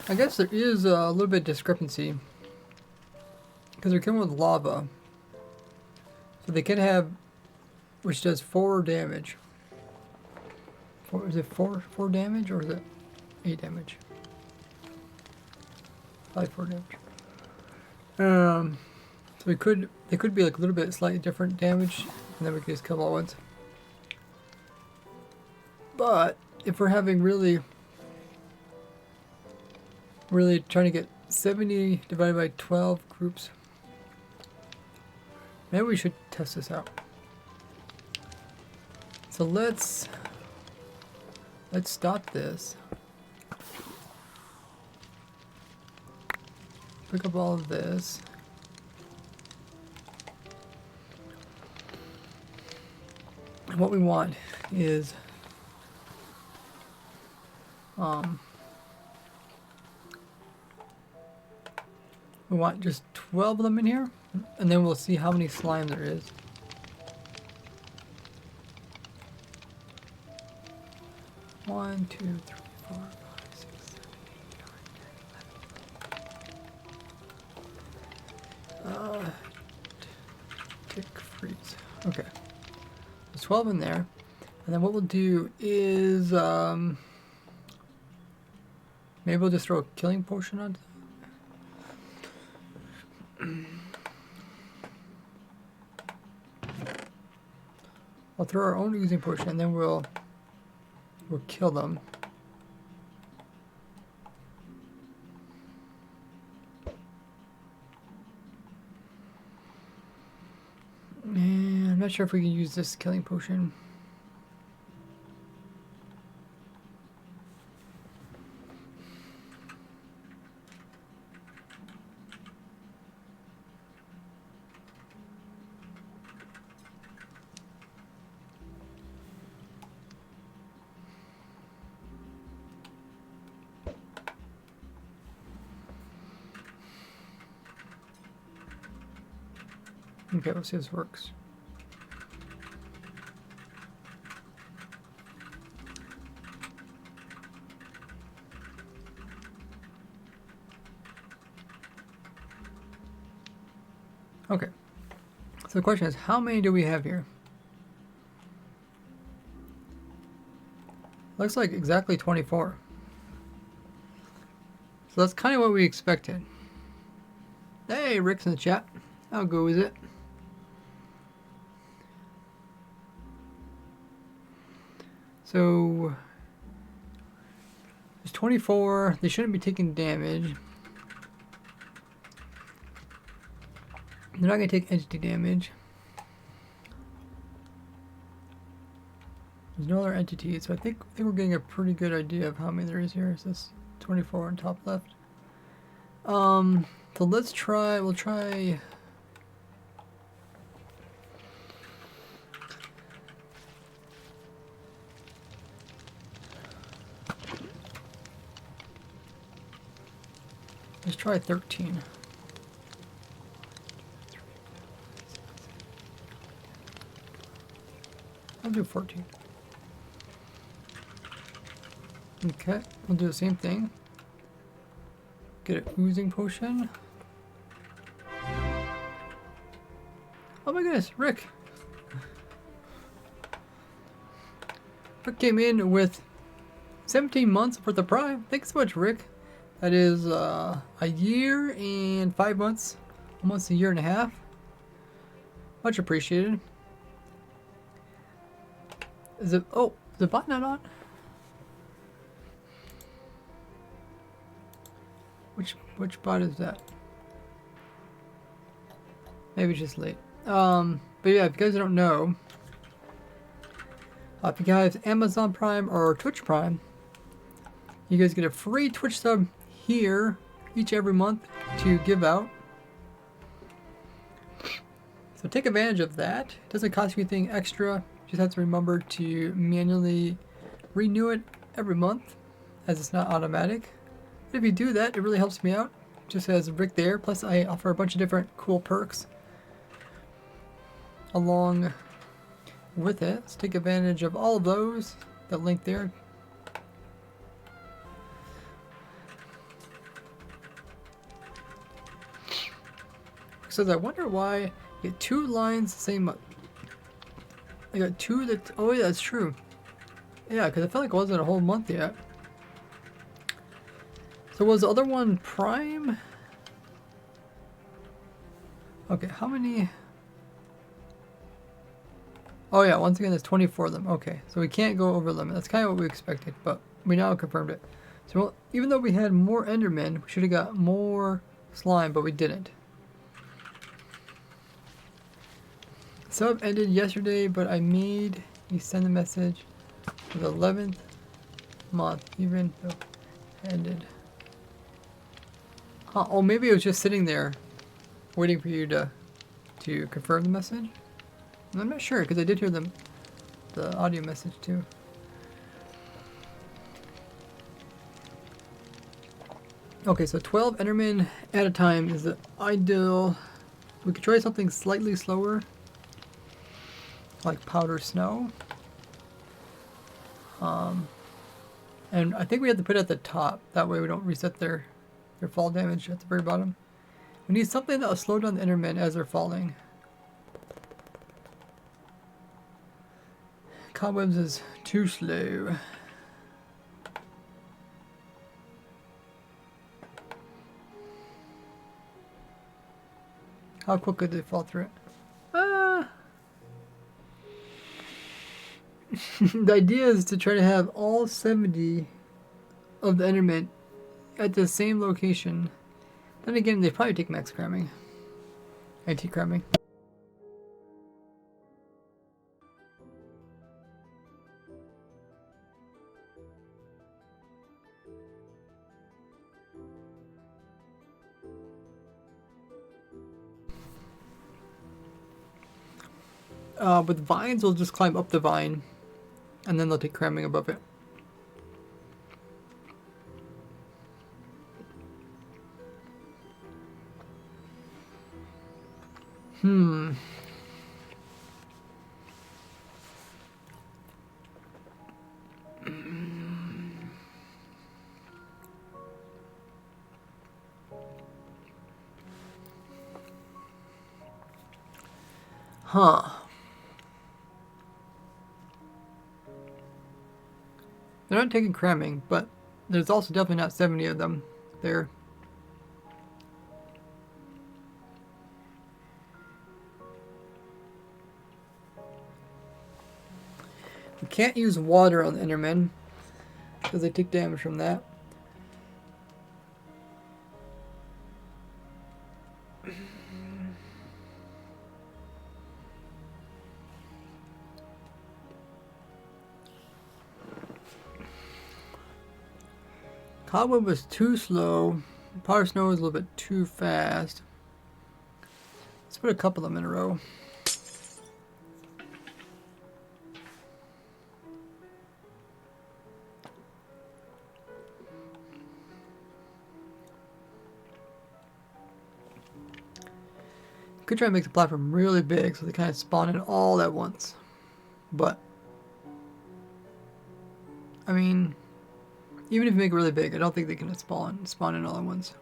I guess there is a little bit of discrepancy because they're killing with lava. So they can have, which does 4 damage. Is it 4 damage or is it 8 damage? Probably 4 damage. So they could be like a little bit slightly different damage, and then we could just kill them all at once. But if we're having really trying to get 70 divided by 12 groups, maybe we should test this out. So let's stop this. Pick up all of this. And what we want is we want just 12 of them in here, and then we'll see how many slime there is. One, two, three, 4, 5, 6, 7, 8, 9, 10, 11. Tick freeze. Okay. There's 12 in there. And then what we'll do is maybe we'll just throw a killing potion on. I'll throw our own oozing potion, and then we'll kill them. And I'm not sure if we can use this killing potion. Okay, let's see if this works. Okay. So the question is, how many do we have here? Looks like exactly 24. So that's kind of what we expected. Hey, Rick's in the chat. How goes it? So there's 24. They shouldn't be taking damage. They're not going to take entity damage. There's no other entities, so I think we're getting a pretty good idea of how many there is here. Is this 24 on top left? So let's try. We'll try. Let's try 13. I'll do 14. Okay, we'll do the same thing. Get an oozing potion. Oh my goodness, Rick! Rick came in with 17 months worth of Prime. Thanks so much, Rick. That is a year and 5 months, almost a year and a half. Much appreciated. Is it? Oh, is the bot not on? Which bot is that? Maybe it's just late. But yeah, if you guys don't know, if you guys have Amazon Prime or Twitch Prime, you guys get a free Twitch sub here every month to give out. So take advantage of that. It doesn't cost you anything extra. You just have to remember to manually renew it every month, as it's not automatic. But if you do that, it really helps me out. Just as Rick there. Plus, I offer a bunch of different cool perks along with it. So take advantage of all of those. That link there. Says, I wonder why you get 2 lines the same month. I got 2 that. Oh yeah, that's true. Yeah, because I felt like it wasn't a whole month yet. So was the other one Prime? Okay, how many? Oh yeah, once again, there's 24 of them. Okay, so we can't go over limit. That's kind of what we expected, but we now confirmed it. So even though we had more Endermen, we should have got more slime, but we didn't. Sub ended yesterday, but I made you send a message for the 11th month, even though it ended. Huh, oh, maybe it was just sitting there waiting for you to confirm the message? I'm not sure, because I did hear the audio message too. Okay, so 12 Endermen at a time is the ideal. We could try something slightly slower, like powder snow. And I think we have to put it at the top. That way we don't reset their fall damage at the very bottom. We need something that will slow down the Endermen as they're falling. Cobwebs is too slow. How quick could they fall through it? The idea is to try to have all 70 of the Endermen at the same location. Then again, they probably take max cramming. Anti-cramming. With vines, we'll just climb up the vine, and then they'll take cramming above it. Huh. They're not taking cramming, but there's also definitely not 70 of them there. We can't use water on the Endermen because they take damage from that. Cobweb was too slow. Powder Snow was a little bit too fast. Let's put a couple of them in a row. Could try and make the platform really big so they kind of spawn in all at once. But, I mean, even if you make it really big, I don't think they can spawn in all at once.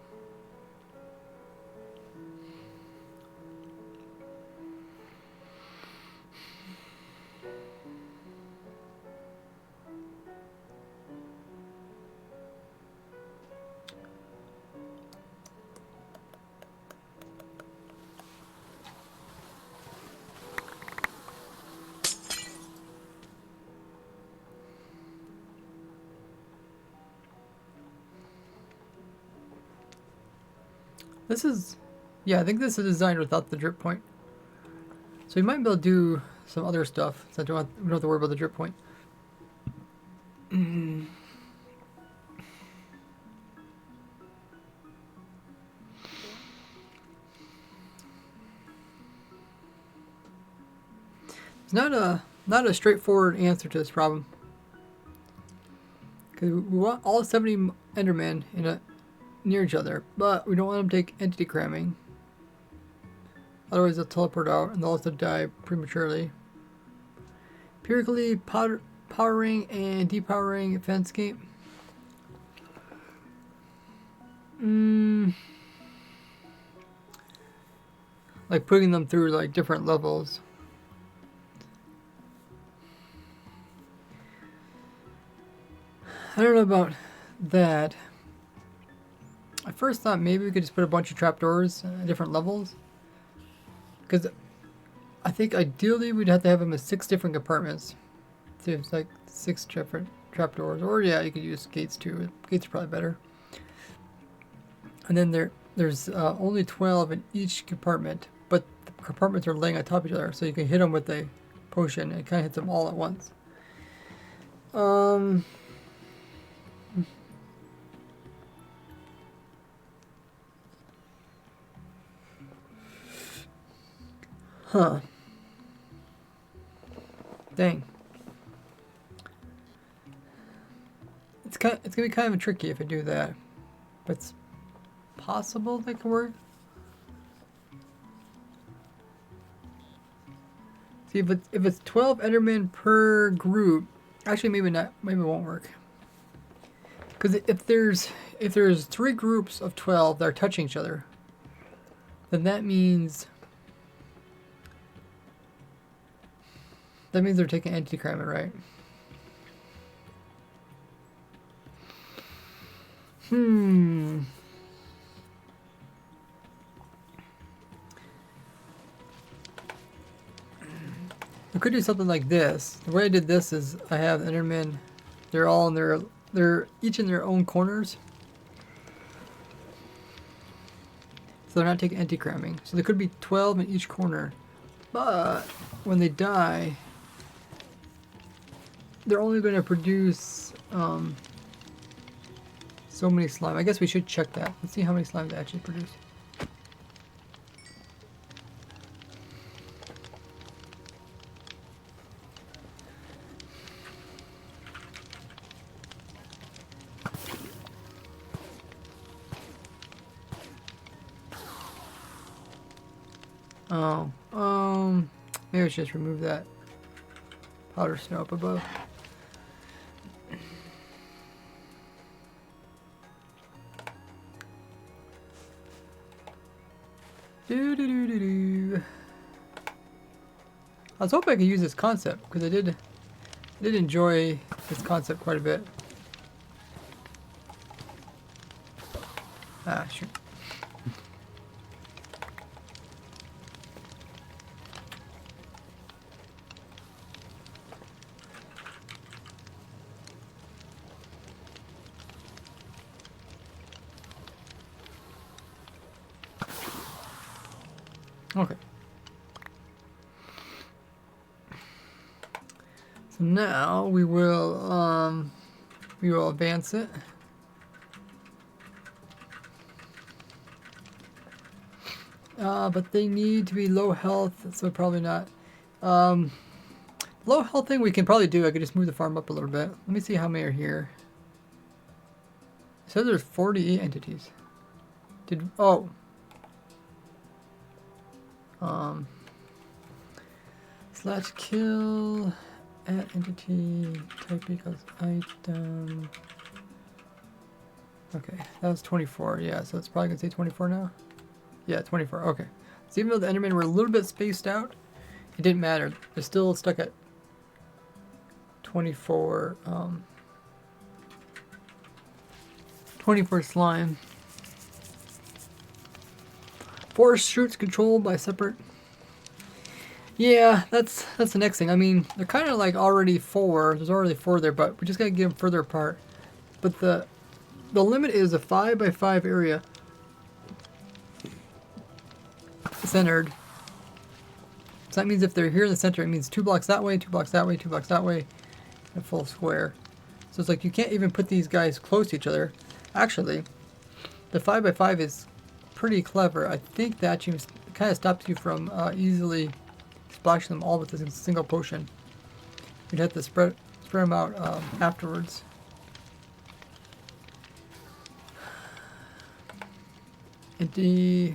This is, yeah, I think this is designed without the drip point. So you might be able to do some other stuff, so we don't have to worry about the drip point. It's not a straightforward answer to this problem. Because we want all 70 Endermen near each other, but we don't want them to take entity cramming. Otherwise they'll teleport out and they'll also die prematurely. Periodically powering and depowering fence gate. Like putting them through like different levels. I don't know about that. I first thought maybe we could just put a bunch of trapdoors at different levels. Because I think ideally we'd have to have them as 6 different compartments. So it's like 6 different trapdoors. Or yeah, you could use gates too. Gates are probably better. And then there's only 12 in each compartment. But the compartments are laying on top of each other. So you can hit them with a potion and it kind of hits them all at once. Huh. Dang. It's gonna be kind of tricky if I do that, but it's possible that can work. See, if it's 12 Endermen per group, actually maybe not. Maybe it won't work. Because if there's 3 groups of 12 that are touching each other, then that means they're taking anti-cramming, right? I could do something like this. The way I did this is I have Endermen. They're all in they're each in their own corners. So they're not taking anti-cramming. So there could be 12 in each corner. But when they die, they're only going to produce so many slime. I guess we should check that. Let's see how many slime they actually produce. Oh, maybe we should just remove that powder snow up above. Do. I was hoping I could use this concept because I did enjoy this concept quite a bit. Ah, shoot. Okay. So now we will advance it. But they need to be low health, so probably not. Low health thing we can probably do. I could just move the farm up a little bit. Let me see how many are here. It says there's 48 entities. Slash kill at entity type equals item. Okay, that was 24. Yeah, so it's probably gonna say 24 now. Yeah, 24. Okay. So even though the Endermen were a little bit spaced out, it didn't matter. They're still stuck at 24. 24 slime. Forest shoots controlled by separate. Yeah, that's the next thing. I mean, they're kind of like already 4. There's already 4 there, but we just gotta get them further apart. But the limit is a 5 by 5 area, centered. So that means if they're here in the center, it means 2 blocks that way, 2 blocks that way, 2 blocks that way, a full square. So it's like you can't even put these guys close to each other. Actually, the 5 by 5 is pretty clever. I think that actually kind of stops you from easily splashing them all with a single potion. You'd have to spread them out afterwards. And the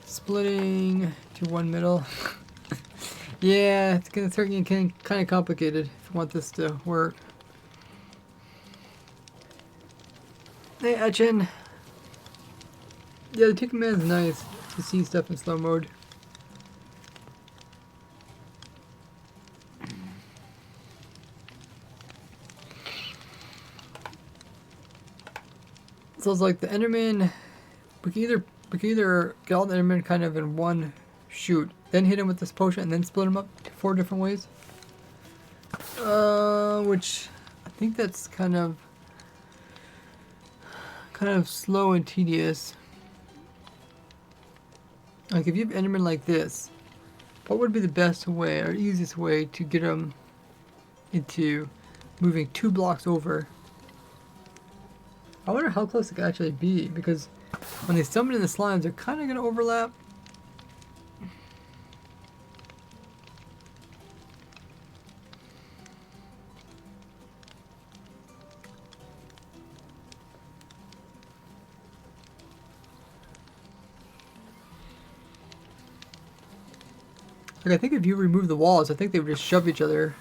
splitting to one middle. Yeah, it's gonna start getting kind of complicated if you want this to work. Hey, Etchin. Yeah, the Tick Man is nice to see stuff in slow mode. So it's like the Enderman. We can either get all the Endermen kind of in one shoot, then hit him with this potion, and then split him up 4 different ways. Which I think that's kind of slow and tedious. Like if you have Endermen like this, what would be the best way or easiest way to get them into moving 2 blocks over? I wonder how close it could actually be, because when they summon in the slimes, they're kind of going to overlap. Like I think if you remove the walls, I think they would just shove each other.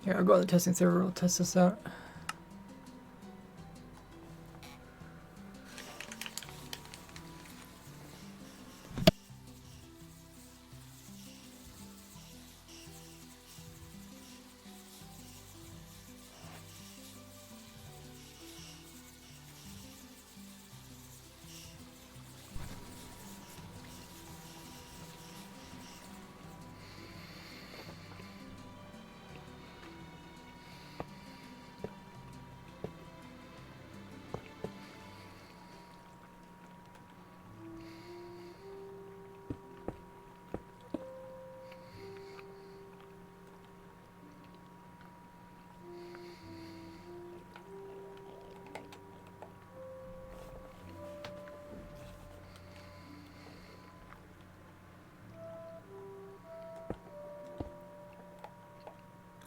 Here, I'll go to the testing server, we'll test this out.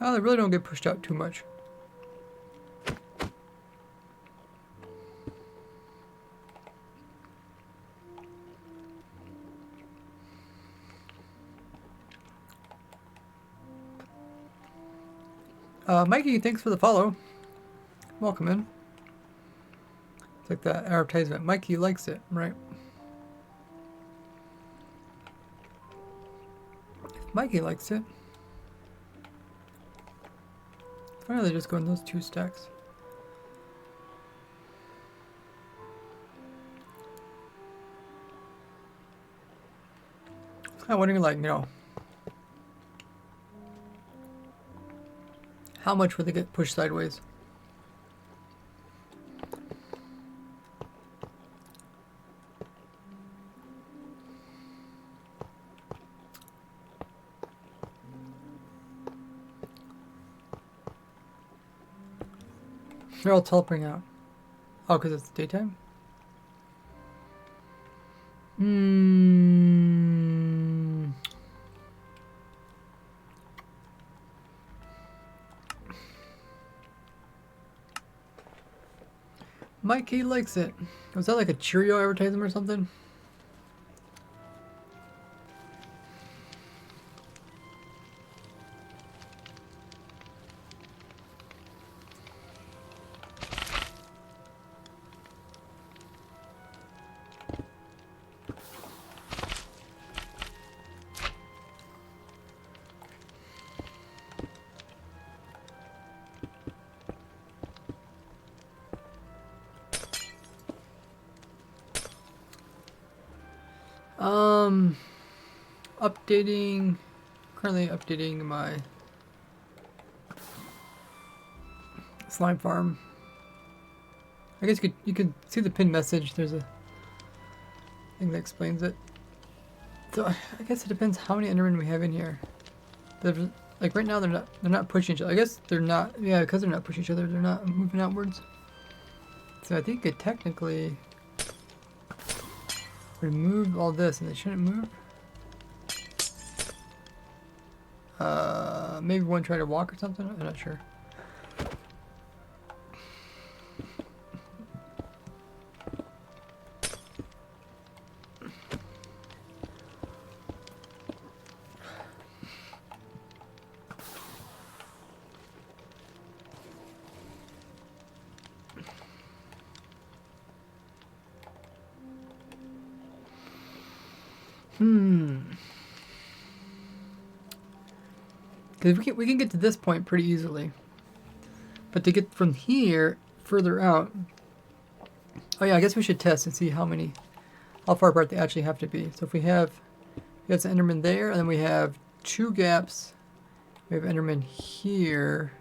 Oh, they really don't get pushed out too much. Mikey, thanks for the follow. Welcome in. It's like that advertisement. Mikey likes it, right? If Mikey likes it. Why don't they just go in those 2 stacks? I'm wondering, like, you know, how much would they get pushed sideways? They're all teleporting out. Oh, because it's daytime? Mikey likes it. Was that like a Cheerio advertisement or something? Currently updating my slime farm. I guess you can see the pinned message. There's a thing that explains it. So I guess it depends how many Endermen we have in here. Like right now they're not pushing each other. I guess they're not, yeah, because they're not pushing each other, they're not moving outwards. So I think it technically remove all this and they shouldn't move. Maybe one try to walk or something? I'm not sure. Because we can get to this point pretty easily. But to get from here further out... Oh yeah, I guess we should test and see how far apart they actually have to be. So if we have an Enderman there, and then we have 2 gaps. We have Enderman here.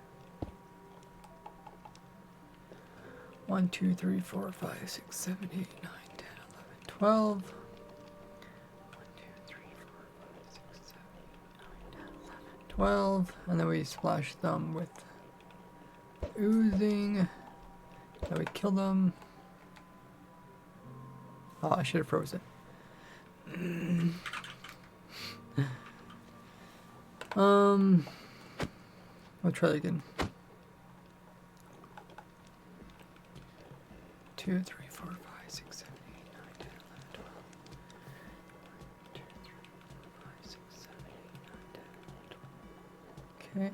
1, 2, 3, 4, 5, 6, 7, 8, 9, 10, 11, 12. 12, and then we splash them with oozing. Then we kill them. Oh, I should have froze it. I'll try that again. 2, 3, 4, 5, 6, 7, 8, 9, 10, 11, 12. 1, 2, 3, 4, 5, 6, 7, 8, 9, 10, 11, 12. Okay.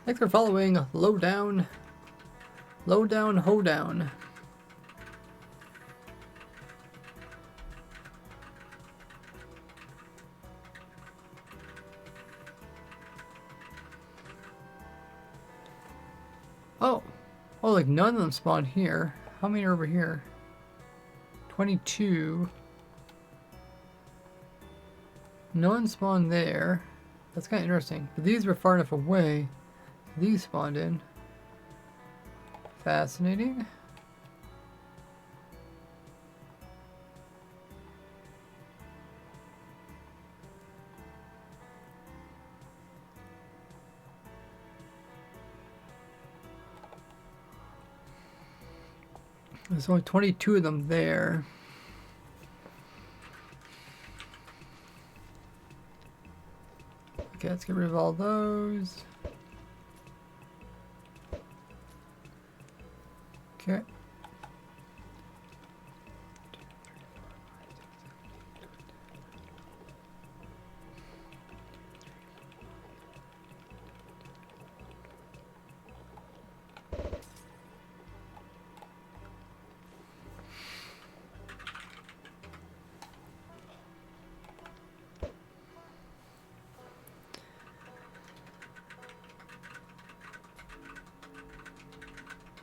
Thanks for following Lowdown, Hoedown. Oh, like none of them spawned here. How many are over here? 22. No one spawned there. That's kind of interesting. But these were far enough away. These spawned in. Fascinating. There's only 22 of them there. Okay, let's get rid of all those. Okay.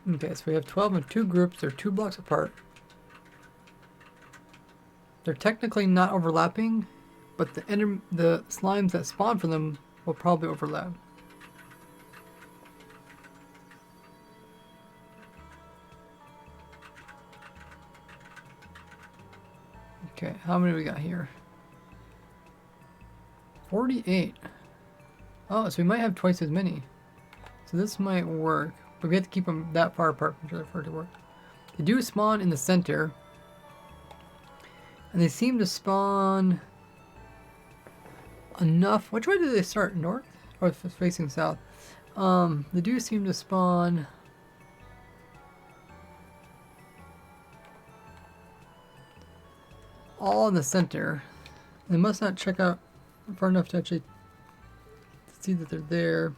Okay, so we have 12 in two groups. They're 2 blocks apart. They're technically not overlapping, but the slimes that spawn from them will probably overlap. Okay, how many we got here? 48. Oh, so we might have twice as many. So this might work, but we have to keep them that far apart from each other for it to work. They do spawn in the center, and they seem to spawn enough. Which way do they start? North? Or if it's facing south? They do seem to spawn all in the center. They must not check out far enough to actually see that they're there.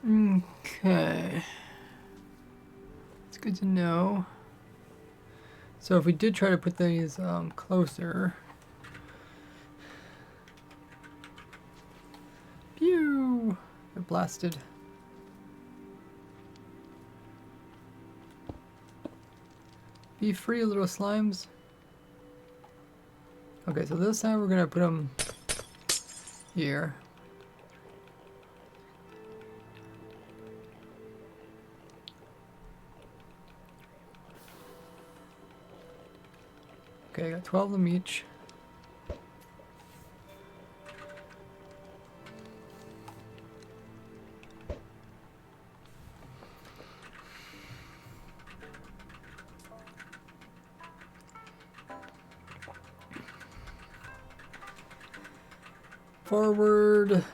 Okay. It's good to know. So if we did try to put these closer. Pew! They're blasted. Be free, little slimes. Okay, so this time we're gonna put them here. Okay, I got 12 of them each. Forward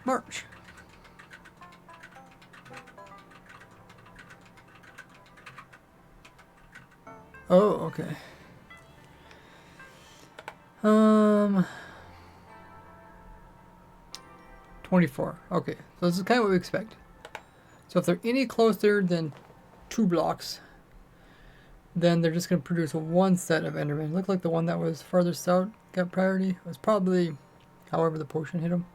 march. Oh, okay. 24. Okay, so this is kind of what we expect. So if they're any closer than 2 blocks, then they're just going to produce one set of Endermen. Looked like the one that was farther south got priority. It was probably however the potion hit him.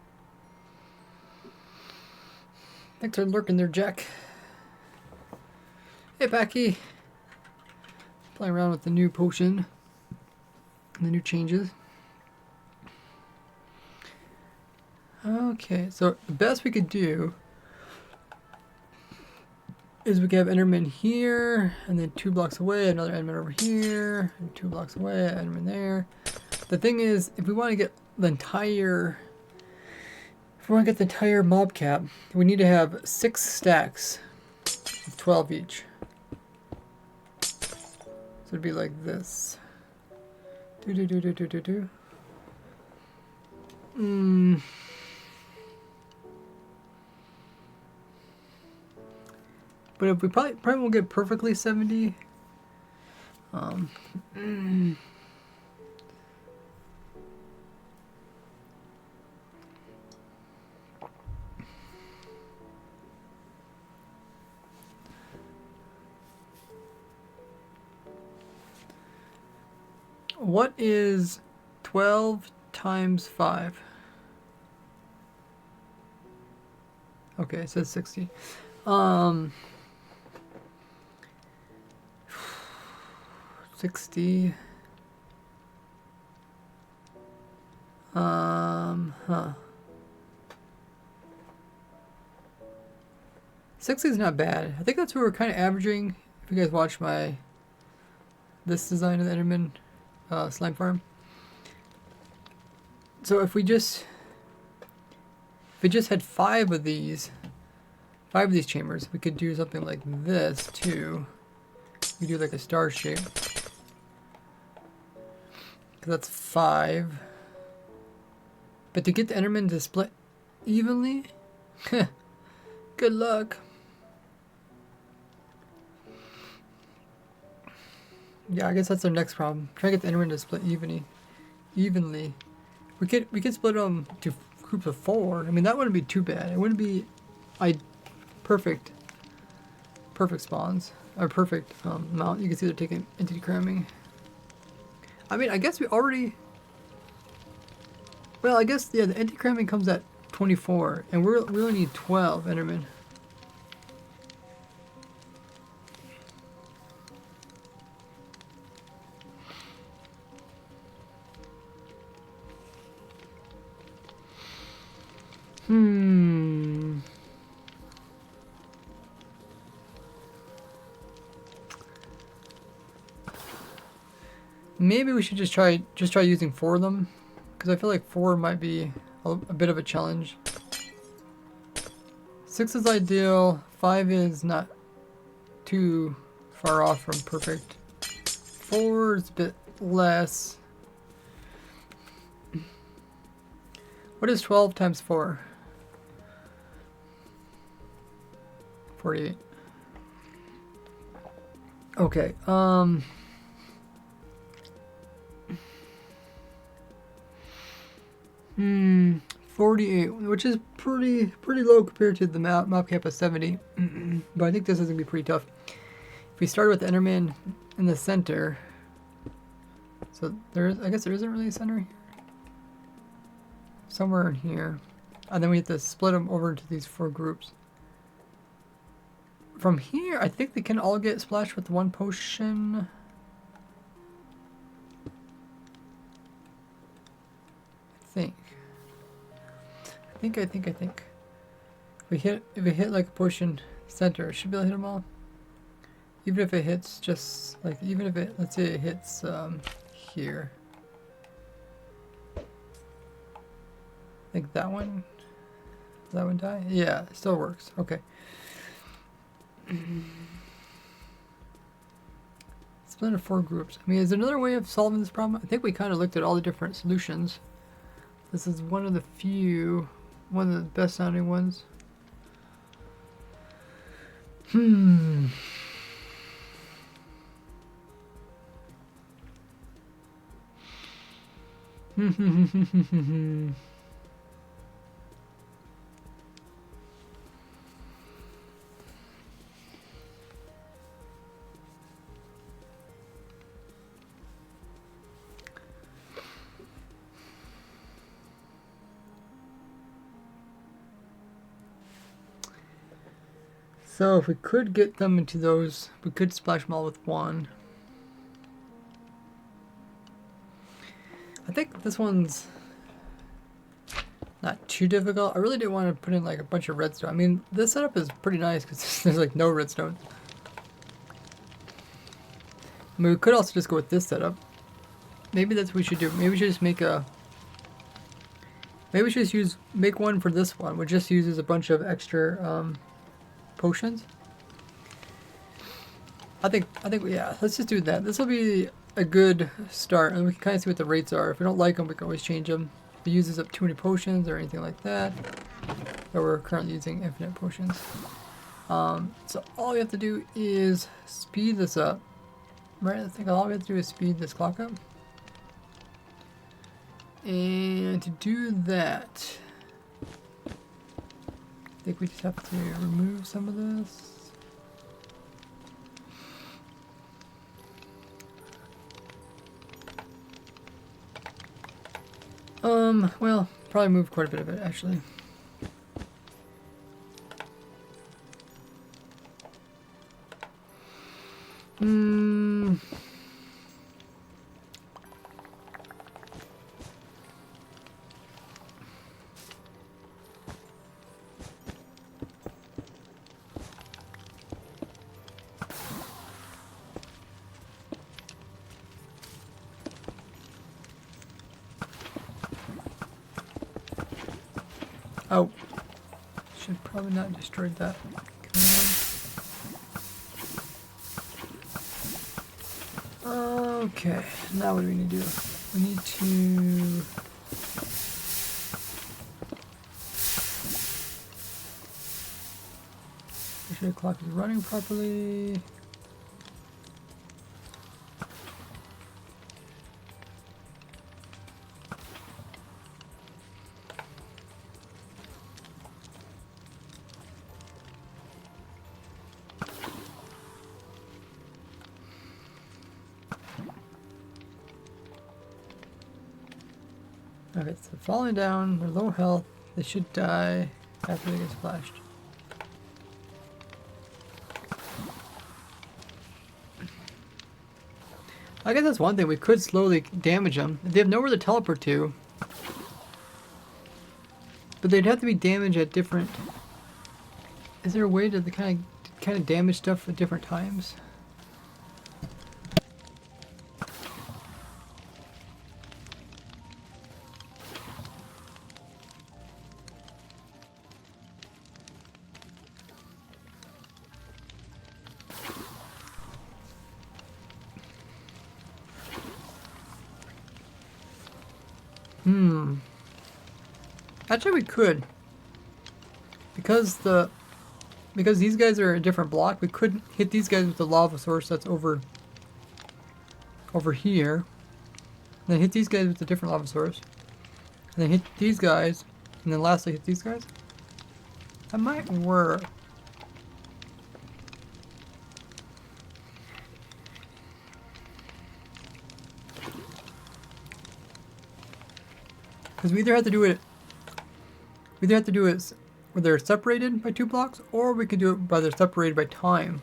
Thanks for lurking there, Jack. Hey, Becky. Playing around with the new potion and the new changes. Okay, so the best we could do is we could have Enderman here, and then 2 blocks away, another Enderman over here, and 2 blocks away, Enderman there. The thing is, if we want to get the entire, mob cap, we need to have 6 stacks of 12 each. So it'd be like this. But if we probably won't get perfectly 70. What is 12 times 5? Okay, it says 60. 60. 60 is not bad. I think that's what we're kind of averaging. If you guys watch this design of the Enderman slime farm. So if we just had 5 of these chambers, we could do something like this too. We do like a star shape. That's 5. But to get the Enderman to split evenly, good luck. Yeah, I guess that's our next problem. Try to get the Enderman to split evenly. We could split them to groups of 4. I mean, that wouldn't be too bad. It wouldn't be perfect spawns or perfect amount. You can see they're taking entity cramming. I mean, I guess we already. Well, I guess yeah, the entity cramming comes at 24, and we only need 12 Endermen. Maybe we should just try using 4 of them, because I feel like 4 might be a bit of a challenge. 6 is ideal. 5 is not too far off from perfect. 4 is a bit less. What is 12 times 4? 48. Okay, 48, which is pretty low compared to the map cap of 70. But I think this is gonna be pretty tough. If we start with Enderman in the center, so I guess there isn't really a center here. Somewhere in here, and then we have to split them over into these 4 groups. From here, I think they can all get splashed with 1 potion. I think. If we hit like a potion center, it should be able to hit them all. Even if it hits just like, let's say it hits here. I think that one. Does that one die? Yeah, it still works. Okay. Split into 4 groups. I mean, is there another way of solving this problem? I think we kind of looked at all the different solutions. This is one of the best sounding ones. So if we could get them into those, we could splash them all with 1. I think this one's not too difficult. I really didn't want to put in like a bunch of redstone. I mean, this setup is pretty nice because there's like no redstone. I mean, we could also just go with this setup. Maybe that's what we should do. Maybe we should just make make one for this one, which just uses a bunch of extra potions. I think yeah, let's just do that. This will be a good start, and we can kind of see what the rates are. If we don't like them, we can always change them. If it uses up too many potions or anything like that, but we're currently using infinite potions. So all we have to do is speed this up, right? I think all we have to do is speed this clock up. And to do that, I think we just have to remove some of this. Well, probably move quite a bit of it, actually. Oh, should probably not have destroyed that. Okay, now what do we need to do? We need to make sure the clock is running properly. Okay, so falling down, they're low health. They should die after they get splashed. I guess that's one thing. We could slowly damage them. They have nowhere to teleport to. But they'd have to be damaged at different... Is there a way to kind of damage stuff at different times? Actually, we could. Because these guys are a different block, we could hit these guys with the lava source that's over here. And then hit these guys with a different lava source. And then hit these guys. And then lastly hit these guys. That might work. Because we either have to do it where they're separated by 2 blocks, or we could do it where they're separated by time.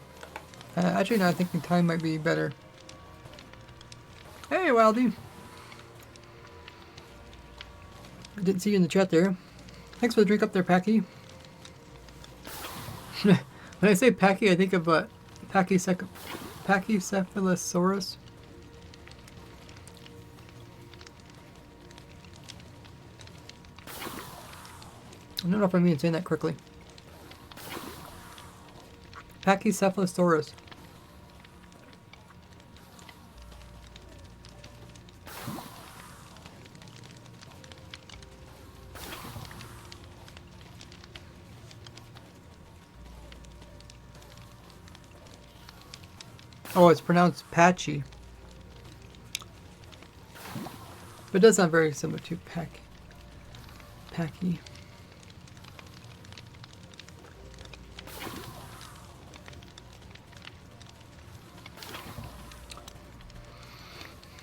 Actually, no, I think time might be better. Hey, Wildy. I didn't see you in the chat there. Thanks for the drink up there, Packy. When I say Packy, I think of Pachycephalosaurus. I don't know if I'm saying that correctly. Pachycephalosaurus. Oh, it's pronounced patchy. But it does sound very similar to Packy.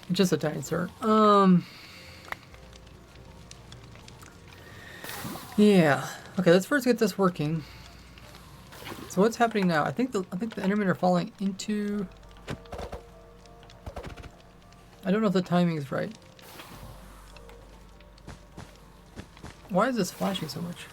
Just a dinosaur. Yeah. Okay, let's first get this working. So what's happening now? I think the Endermen are falling into... I don't know if the timing is right. Why is this flashing so much?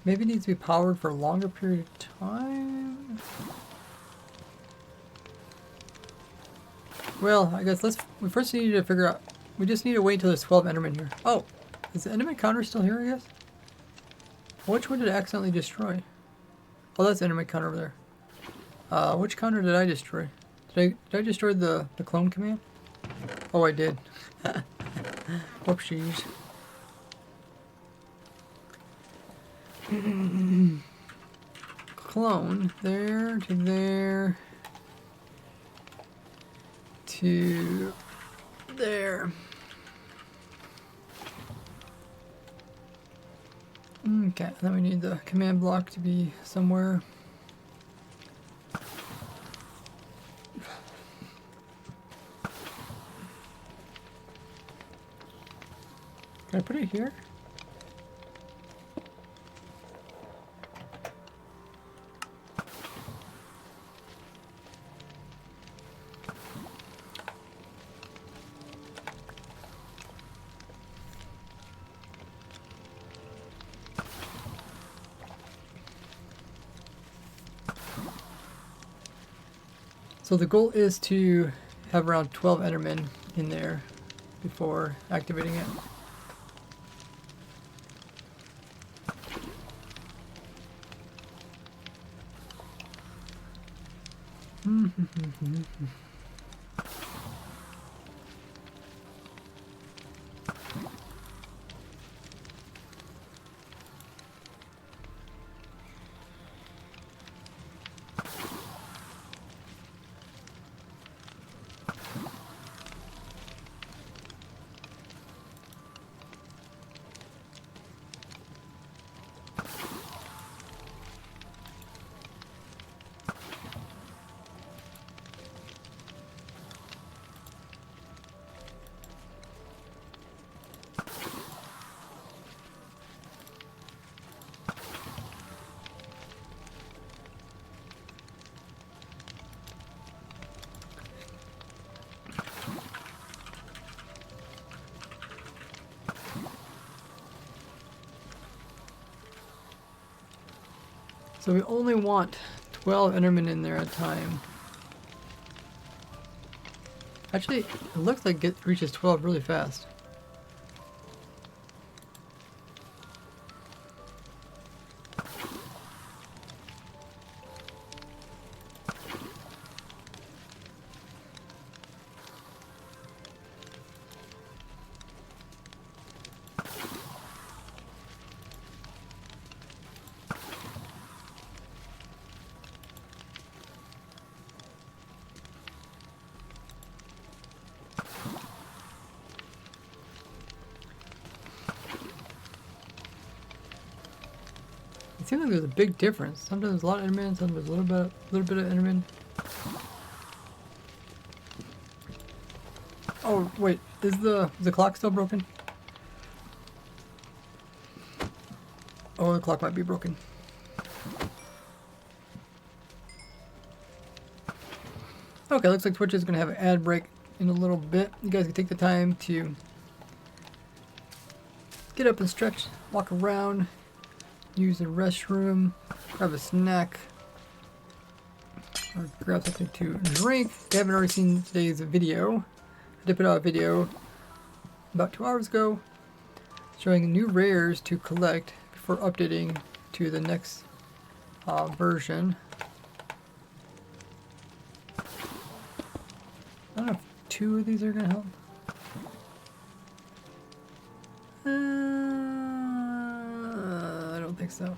Maybe it needs to be powered for a longer period of time? Well, I guess we first need to figure out, we just need to wait until there's 12 Endermen here. Oh, is the Enderman counter still here, I guess? Which one did I accidentally destroy? Oh, that's the Enderman counter over there. Which counter did I destroy? Did I destroy the clone command? Oh, I did. Whoopsies. Clone there to there to there. Okay, then we need the command block to be somewhere. Can I put it here? So the goal is to have around 12 Endermen in there before activating it. So we only want 12 Endermen in there at a time. Actually, it looks like it reaches 12 really fast. It seems like there's a big difference. Sometimes there's a lot of Endermen, sometimes there's a little bit of Endermen. Oh wait, is the clock still broken? Oh, the clock might be broken. Okay, looks like Twitch is gonna have an ad break in a little bit. You guys can take the time to get up and stretch, walk around, use the restroom, grab a snack, or grab something to drink. If you haven't already seen today's video, I did put out a video about 2 hours ago showing new rares to collect before updating to the next version. I don't know if 2 of these are going to help. I don't think so.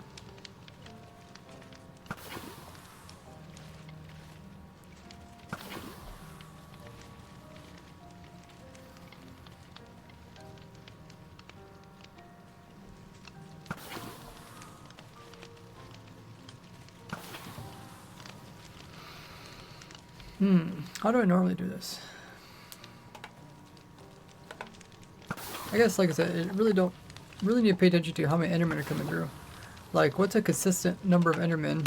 How do I normally do this? I guess, like I said, it really need to pay attention to how many Endermen are coming through. Like, what's a consistent number of Endermen?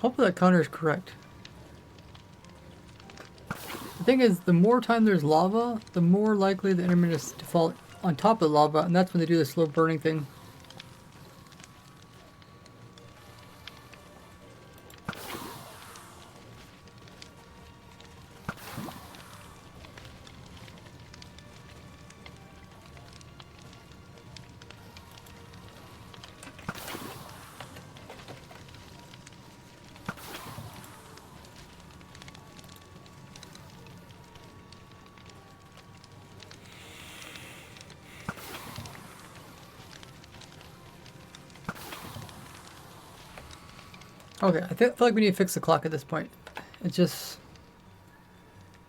Hopefully that counter is correct. The thing is, the more time there's lava, the more likely the Enderman is to fall on top of the lava, and that's when they do the slow burning thing. Okay, I feel like we need to fix the clock at this point. It's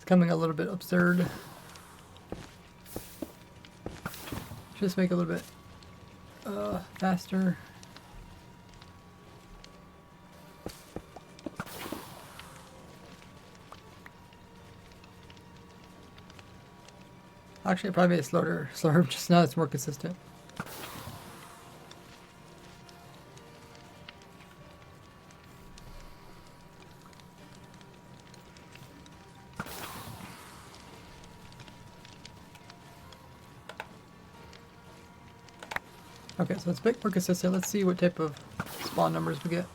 coming a little bit absurd. Just make it a little bit faster. Actually, I probably made it slower. Just now it's more consistent. Okay, so it's a bit more consistent. Let's see what type of spawn numbers we get.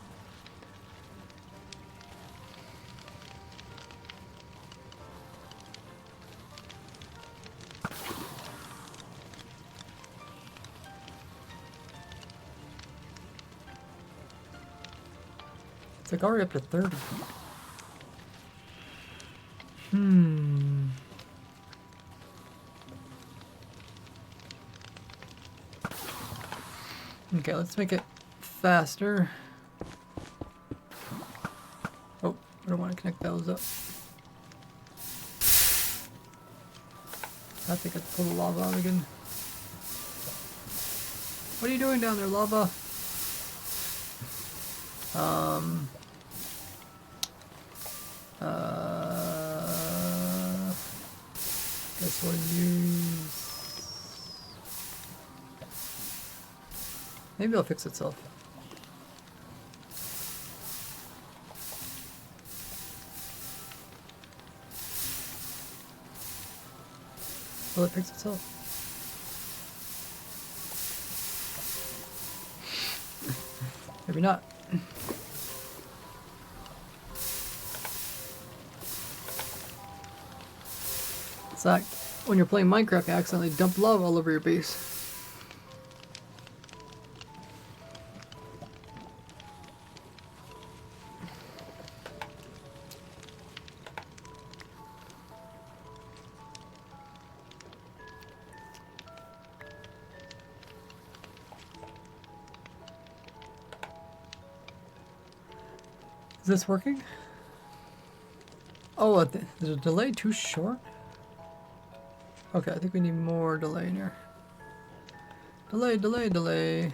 It's like already up to 30. Okay, let's make it faster. Oh, I don't want to connect those up. I think I have to pull the lava out again. What are you doing down there, lava? Guess we'll use... Maybe it'll fix itself. Will it fix itself? Maybe not. It's like when you're playing Minecraft, you accidentally dump lava all over your base. Is this working? Oh, there's a delay too short? Okay, I think we need more delay in here. Delay, delay, delay.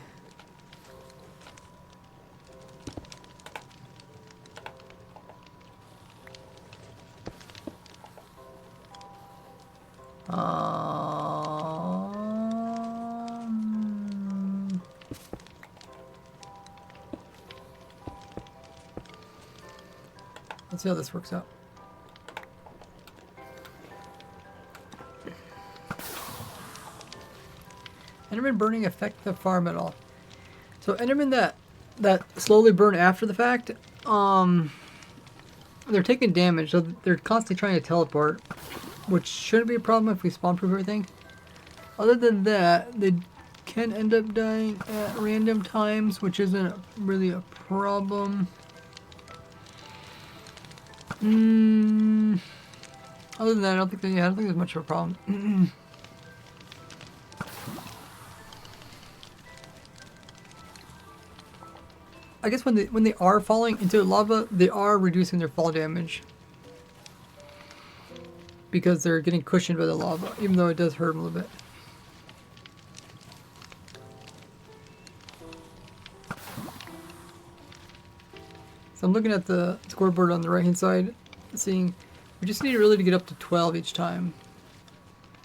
Let's see how this works out. Enderman burning affect the farm at all? So Enderman that slowly burn after the fact, they're taking damage, so they're constantly trying to teleport, which shouldn't be a problem if we spawn-proof everything. Other than that, they can end up dying at random times, which isn't really a problem. Other than that, I don't think there's much of a problem. I guess when they are falling into lava, they are reducing their fall damage because they're getting cushioned by the lava, even though it does hurt them a little bit. So I'm looking at the scoreboard on the right hand side, seeing we just need really to get up to 12 each time,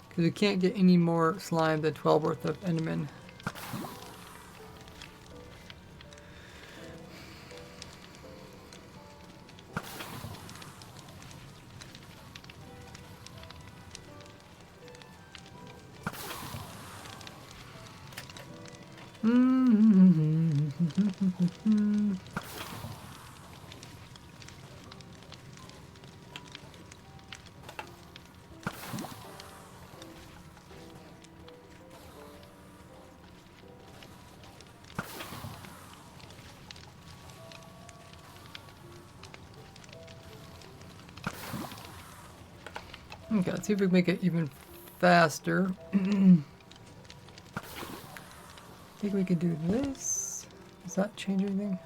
because we can't get any more slime than 12 worth of Enderman. Okay, let's see if we can make it even faster. I think we could do this. Does that change anything?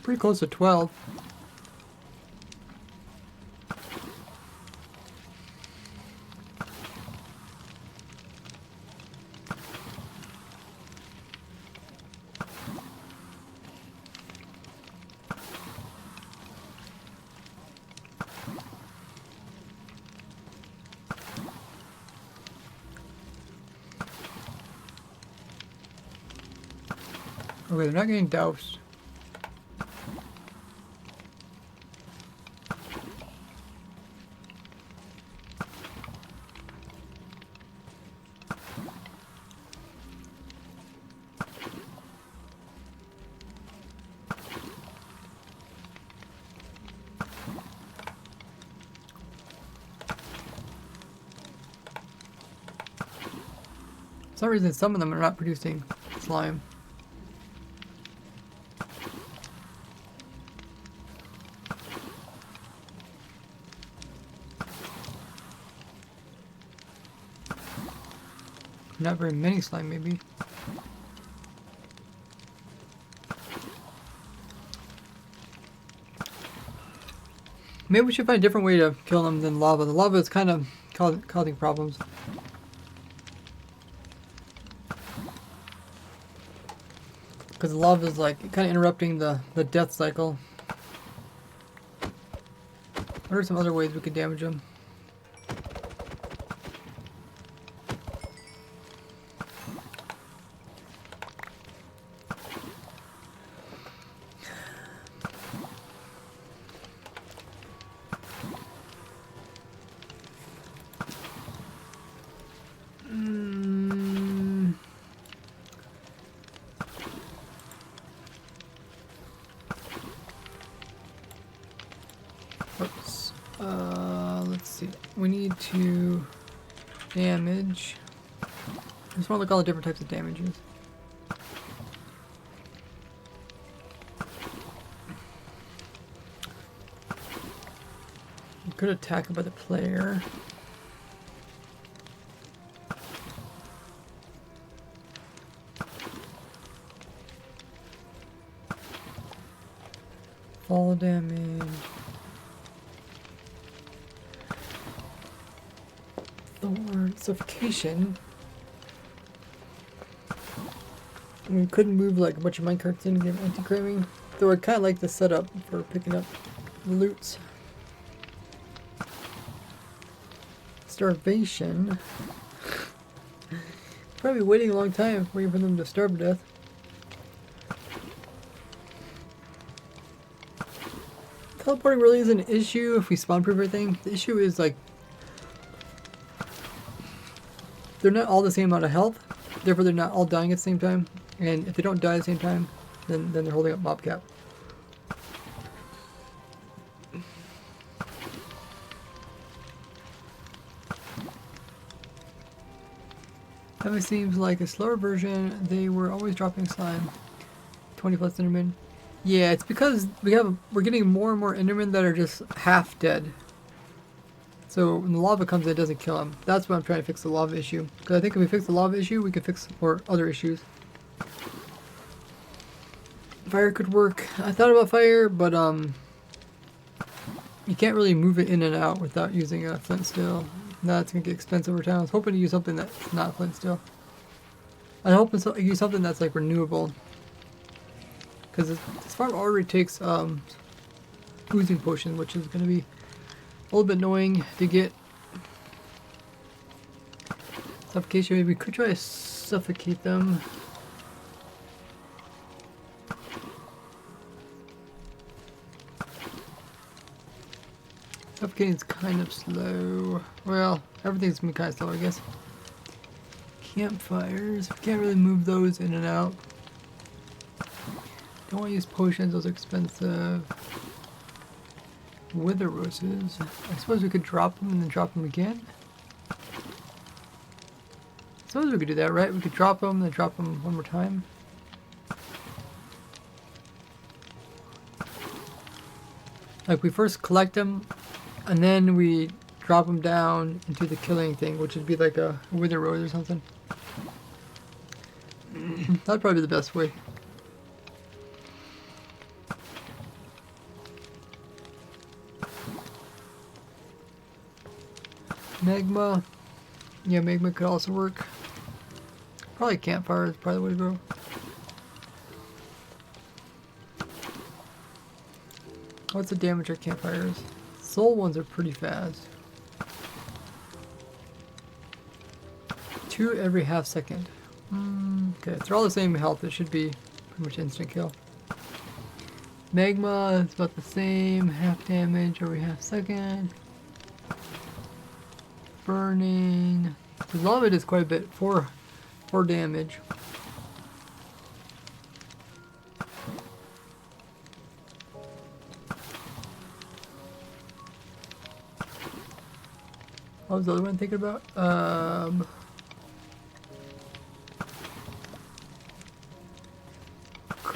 Pretty close to 12. Okay, they're not getting doused. For some reason, some of them are not producing slime. Not very many slime, maybe. Maybe we should find a different way to kill them than lava. The lava is kind of causing problems. Because the lava is like kind of interrupting the death cycle. What are some other ways we could damage them? Oops. Let's see. We need to damage. I just want to look at all the different types of damages. You could attack it by the player. Fall damage. Thorn, suffocation. We couldn't move like a bunch of minecarts in and get anti-craving. Though I kind of like the setup for picking up the loots. Starvation. Probably waiting a long time waiting for them to starve to death. Teleporting really is an issue if we spawn proof everything. The issue is like they're not all the same amount of health, therefore they're not all dying at the same time. And if they don't die at the same time, then they're holding up mob cap. That seems like a slower version. They were always dropping slime. 20 plus Enderman. Yeah, it's because we're getting more and more Endermen that are just half dead. So when the lava comes in, it doesn't kill them. That's why I'm trying to fix the lava issue. Because I think if we fix the lava issue, we can fix more other issues. Fire could work. I thought about fire, but you can't really move it in and out without using a flint steel. That's gonna get expensive over time. I was hoping to use something that's not flint steel. I'm hoping to use something that's like renewable. Because this farm already takes oozing potion, which is gonna be a little bit annoying to get. Suffocation, maybe we could try to suffocate them. Suffocating's kind of slow. Well, everything's gonna be kind of slow, I guess. Campfires, we can't really move those in and out. Don't want to use potions, those are expensive. Wither roses. I suppose we could drop them and then drop them again. I suppose we could do that, right? We could drop them, then drop them one more time. Like we first collect them, and then we drop them down into the killing thing, which would be like a wither rose or something. That'd probably be the best way. Magma. Yeah, magma could also work. Probably campfire is probably the way to go. What's the damage of campfires? Soul ones are pretty fast. 2 every half second. Okay, if they're all the same health, it should be pretty much instant kill. Magma is about the same, half damage every half second. Burning. A lot of it is quite a bit, 4 damage. What was the other one thinking about?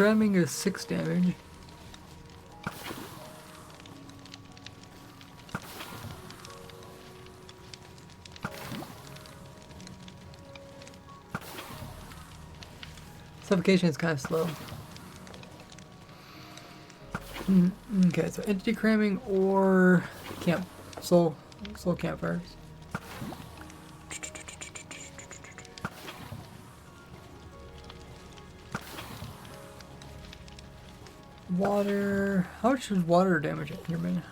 cramming is 6 damage. Suffocation is kind of slow. Okay, so entity cramming or slow campfires. Water. How much does water damage at Enderman?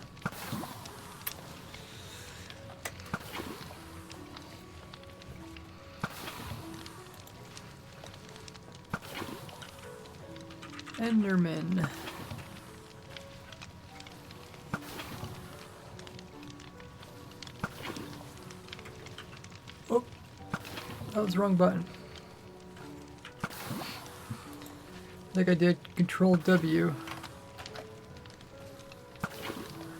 Enderman. Oh, that was the wrong button. I think I did Control W.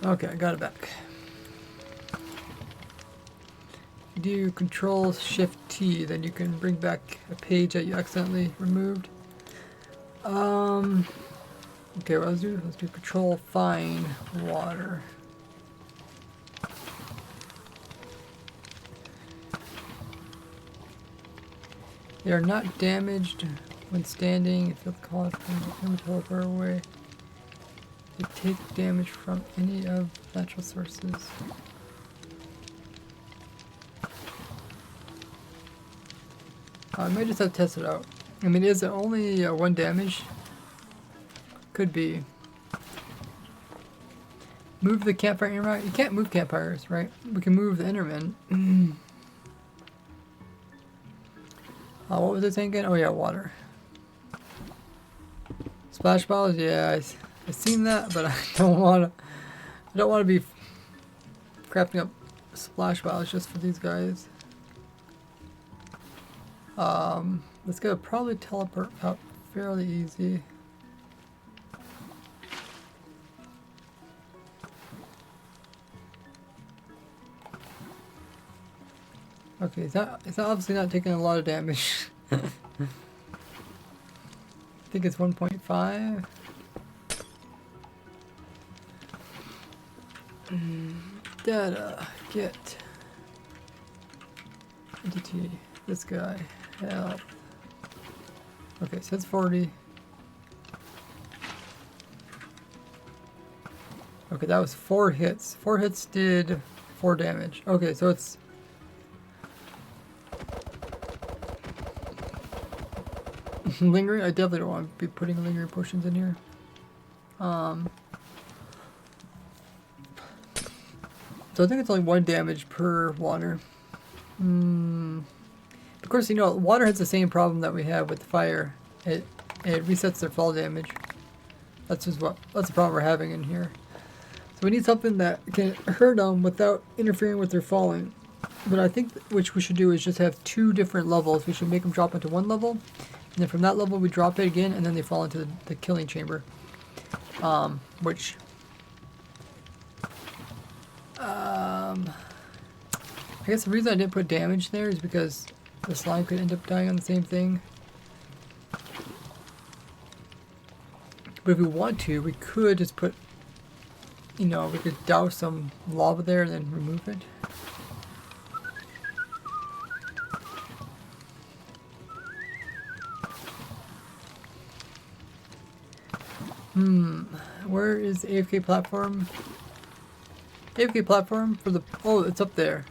Okay, I got it back. If you do Control Shift T, then you can bring back a page that you accidentally removed. Okay, what let's do Control Find Water. They are not damaged when standing. If you call it from the teleport away, they take damage from any of natural sources. I might just have to test it out. I mean, is it only 1 damage? Could be. Move the campfire around. You can't move campfires, right? We can move the Enderman. What was I thinking? Oh yeah, water. Splash bottles. Yeah, I've seen that, but I don't want to be crafting up splash bottles just for these guys. Let's go. Probably teleport out fairly easy. Okay, it's obviously not taking a lot of damage. I think it's 1.5. Data, get entity, this guy, health. Okay, so it's 40. Okay, that was 4 hits. 4 hits did 4 damage. Okay, so it's lingering. I definitely don't want to be putting lingering potions in here. So I think it's only 1 damage per water. Of course, you know, water has the same problem that we have with fire. It resets their fall damage. That's the problem we're having in here. So we need something that can hurt them without interfering with their falling. But I think which we should do is just have 2 different levels. We should make them drop into 1 level, and then from that level we drop it again, and then they fall into the killing chamber. Which I guess the reason I didn't put damage there is because the slime could end up dying on the same thing. But if we want to, we could just put, you know, we could douse some lava there and then remove it. Where is the AFK platform? AFK platform for the... Oh, it's up there.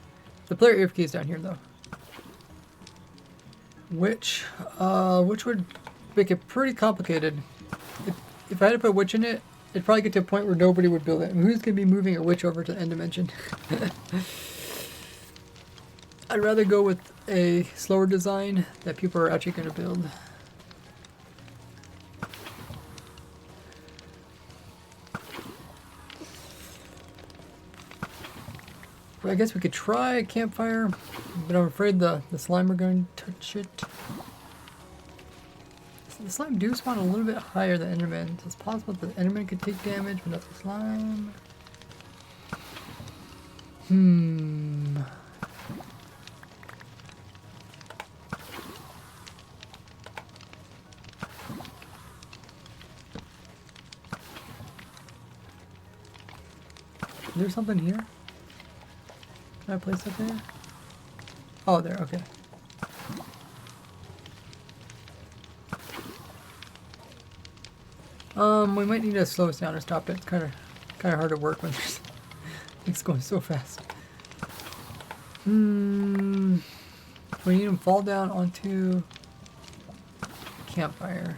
The player AFK is down here, though. Which would make it pretty complicated. If I had to put a witch in it, it'd probably get to a point where nobody would build it. And who's going to be moving a witch over to the end dimension? I'd rather go with a slower design that people are actually going to build. I guess we could try a campfire, but I'm afraid the slime are going to touch it. The slime do spawn a little bit higher than Enderman, so it's possible that the Enderman could take damage, but not the slime. there something here? Can I place it there? Oh, there, okay. We might need to slow us down or stop it. It's kind of hard to work when there's it's going so fast. We need them to fall down onto campfire.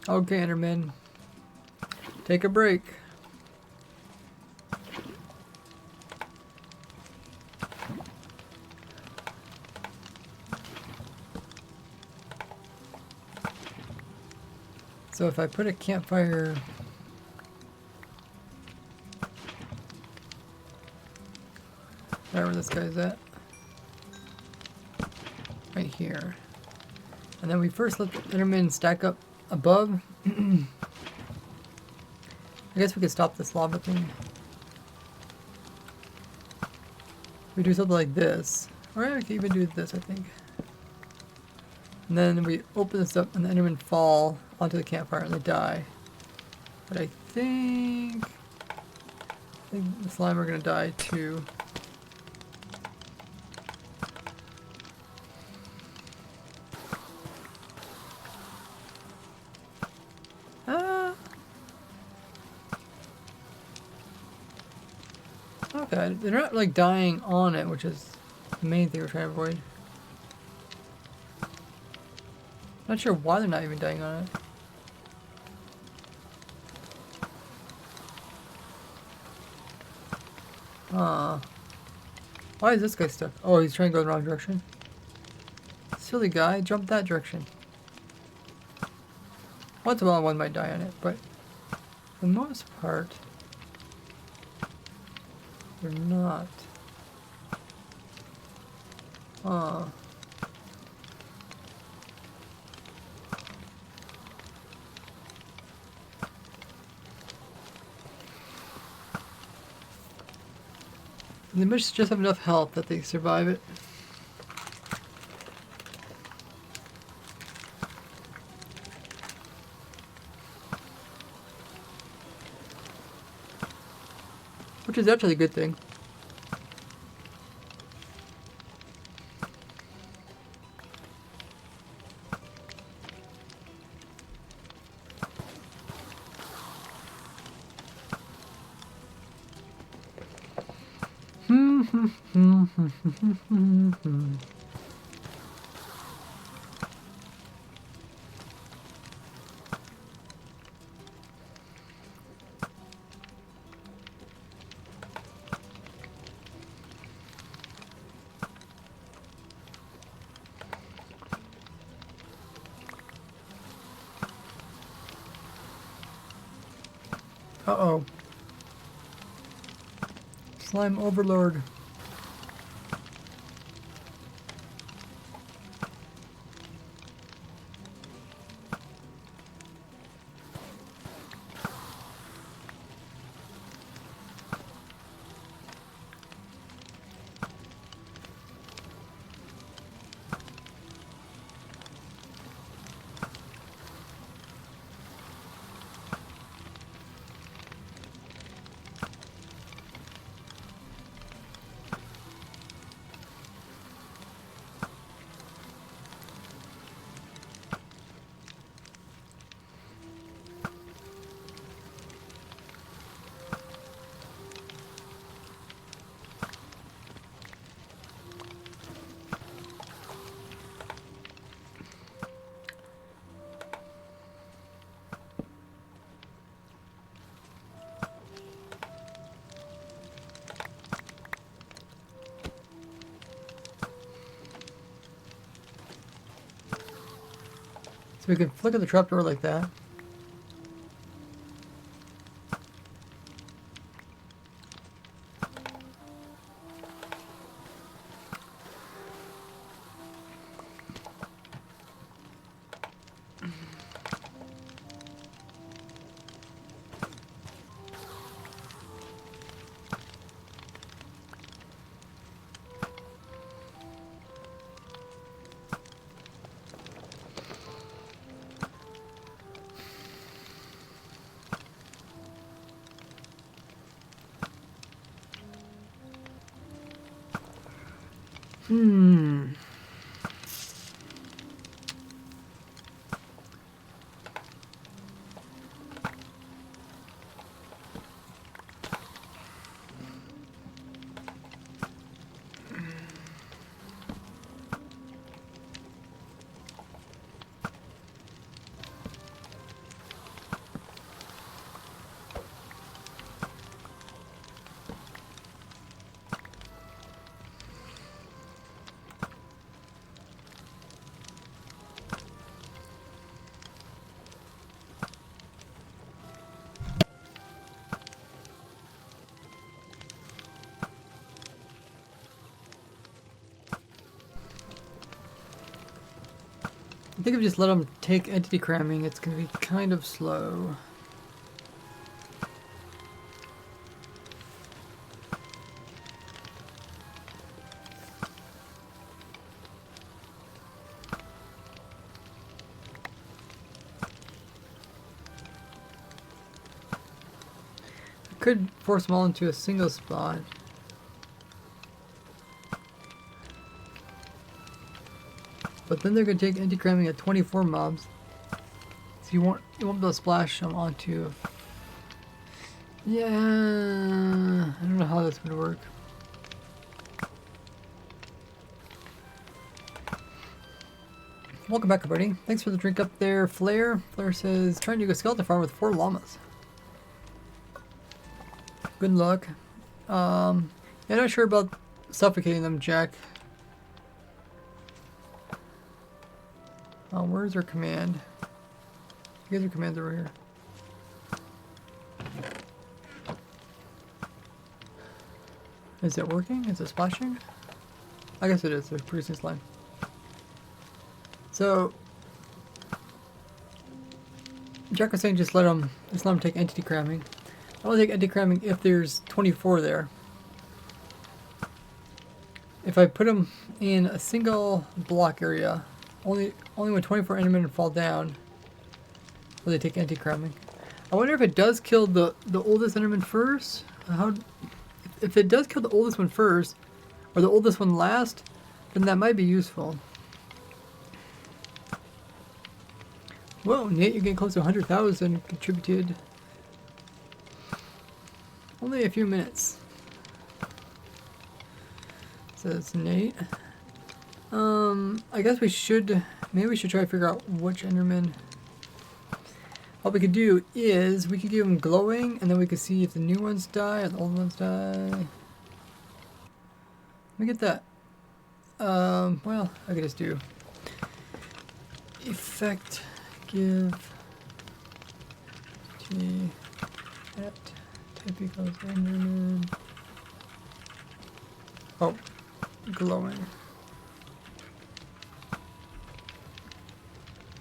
Okay, Enderman. Take a break. So if I put a campfire wherever this guy's at, right here, and then we first let the Enderman stack up above. I guess we could stop this lava thing. We do something like this, or I could even do this, I think. And then we open this up and the Endermen fall onto the campfire and they die. But I think the slime are gonna die too. Ah. Okay, they're not like dying on it, which is the main thing we're trying to avoid. Not sure why they're not even dying on it. Why is this guy stuck? Oh, he's trying to go the wrong direction. Silly guy, jump that direction. Once in a while one might die on it, but for the most part, they're not. They must just have enough health that they survive it. Which is actually a good thing. Uh-oh. Slime overlord. So we can flicker the trapdoor like that. Hmm. I think if you just let them take entity cramming, it's going to be kind of slow. I could force them all into a single spot. But then they're going to take entity cramming at 24 mobs. So you won't be able to splash them onto. Yeah, I don't know how that's going to work. Welcome back, everybody. Thanks for the drink up there, Flare. Flare says, trying to go skeleton farm with 4 llamas. Good luck. Yeah, not sure about suffocating them, Jack. Where's our command? You guys are commands over here. Is it working? Is it splashing? I guess it is. They're producing slime. So, Jack was saying just let them take entity cramming. I will take entity cramming if there's 24 there. If I put them in a single block area, only when 24 endermen fall down will they take entity cramming. I wonder if it does kill the oldest enderman first. If it does kill the oldest one first, or the oldest one last, then that might be useful. Whoa, Nate, you're getting close to 100,000 contributed. Only a few minutes. Says Nate. I guess maybe we should try to figure out which enderman. What we could do is we could give them glowing, and then we could see if the new ones die or the old ones die. Let me get that. Well, I could just do effect give t at type equals enderman. Oh, glowing.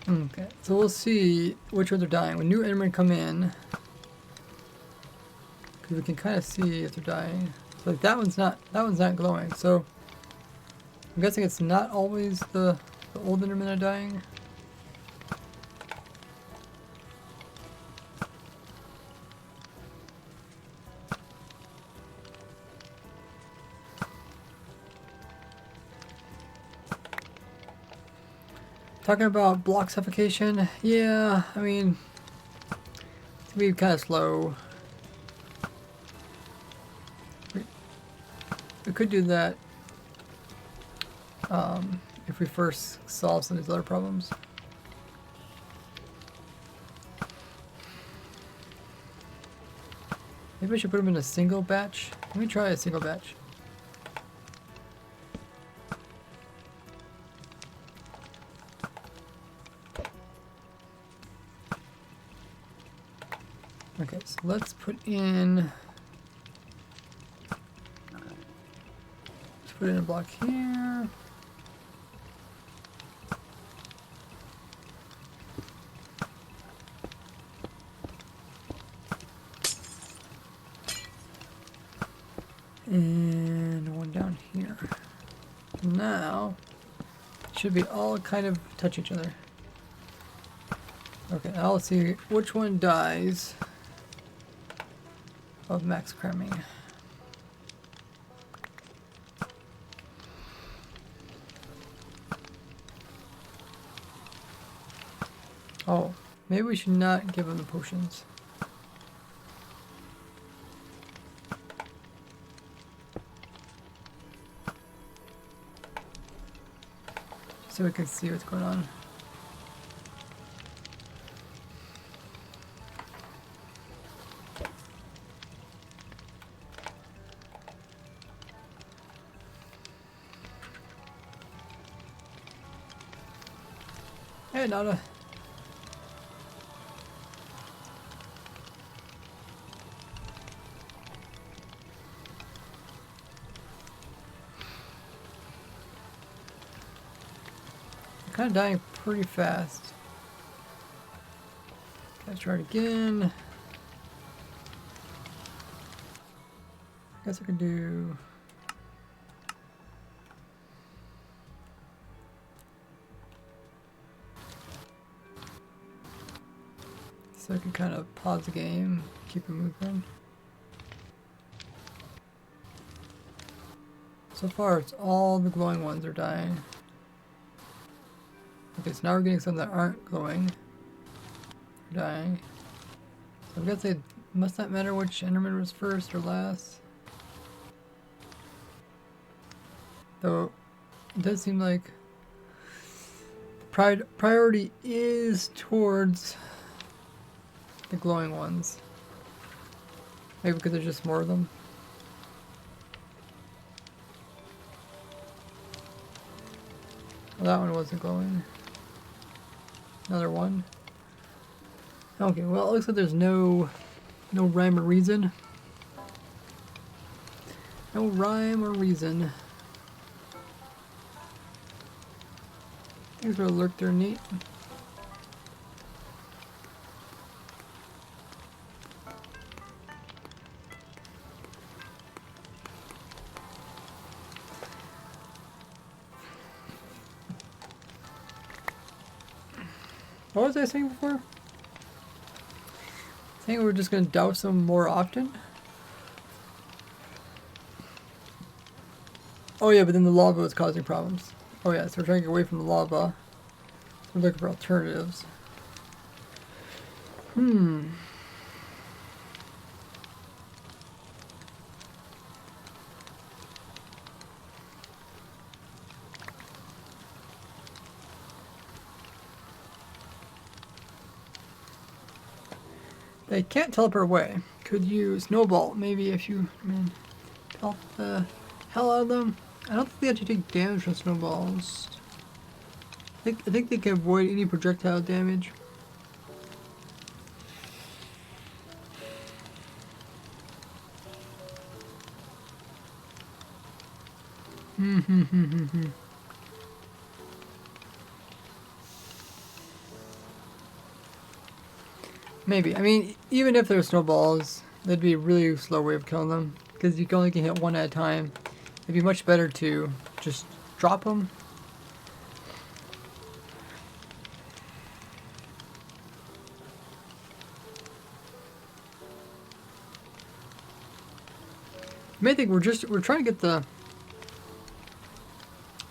Okay, so we'll see which ones are dying. When new endermen come in, because we can kind of see if they're dying. So like that one's not glowing. So I'm guessing it's not always the old endermen are dying. Talking about block suffocation, yeah, I mean, it's gonna be kind of slow. We could do that if we first solve some of these other problems. Maybe I should put them in a single batch. Let me try a single batch. Okay, so let's put in a block here. And one down here. Now, should be all kind of touch each other. Okay, now let's see which one dies of max cramming. Oh, maybe we should not give him the potions. So we can see what's going on. Hey, Nada. I'm kind of dying pretty fast. Let's try it again. Guess I can do. So I can kind of pause the game, keep it moving. So far, it's all the glowing ones are dying. Okay, so now we're getting some that aren't glowing. They're dying. So I'm gonna say it must not matter which Enderman was first or last. Though, it does seem like priority is towards the glowing ones. Maybe because there's just more of them. Well, that one wasn't glowing. Another one. Okay, well it looks like there's no rhyme or reason. No rhyme or reason. Things for a lurk, they're neat. What was I saying before? I think we're just gonna douse them more often. Oh yeah, but then the lava was causing problems. Oh yeah, so we're trying to get away from the lava. So we're looking for alternatives. They can't teleport away. Could you snowball? Maybe if you pelt the hell out of them. I don't think they actually take damage from snowballs. I think they can avoid any projectile damage. Maybe. I mean, even if they're snowballs, that'd be a really slow way of killing them. Because you can only hit one at a time. It'd be much better to just drop them. The main thing, we're trying to get the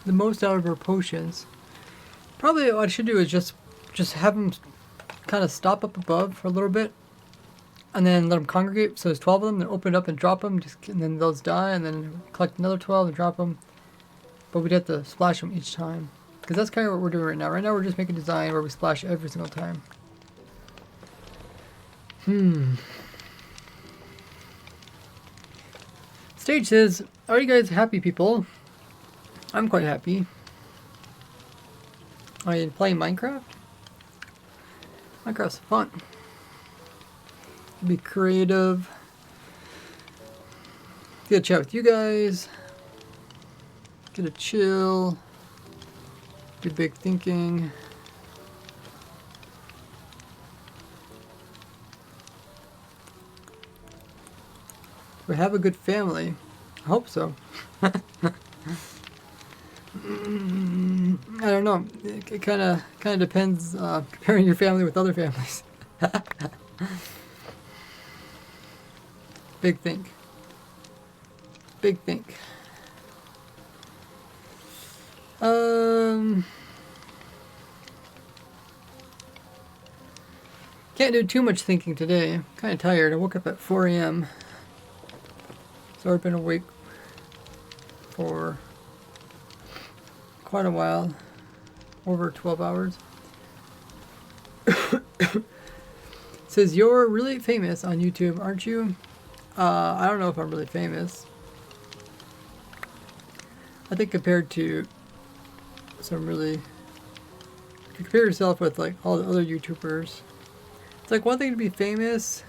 most out of our potions. Probably what I should do is just have them kind of stop up above for a little bit, and then let them congregate. So there's 12 of them. Then open it up and drop them, and then those die, and then collect another 12 and drop them. But we'd have to splash them each time, because that's kind of what we're doing right now. Right now we're just making a design where we splash every single time. Stage says, "Are you guys happy, people?" I'm quite happy. Are you playing Minecraft? Minecraft's fun. Be creative. Get a chat with you guys. Get a chill. Do big thinking. We have a good family. I hope so. I don't know. It kind of depends. Comparing your family with other families. Big think. Big think. Can't do too much thinking today. I'm kind of tired. I woke up at 4 a.m. So I've been awake for quite a while. Over 12 hours. Says, you're really famous on YouTube, aren't you? I don't know if I'm really famous. I think compared to some really... If you compare yourself with like all the other YouTubers, it's like one thing to be famous.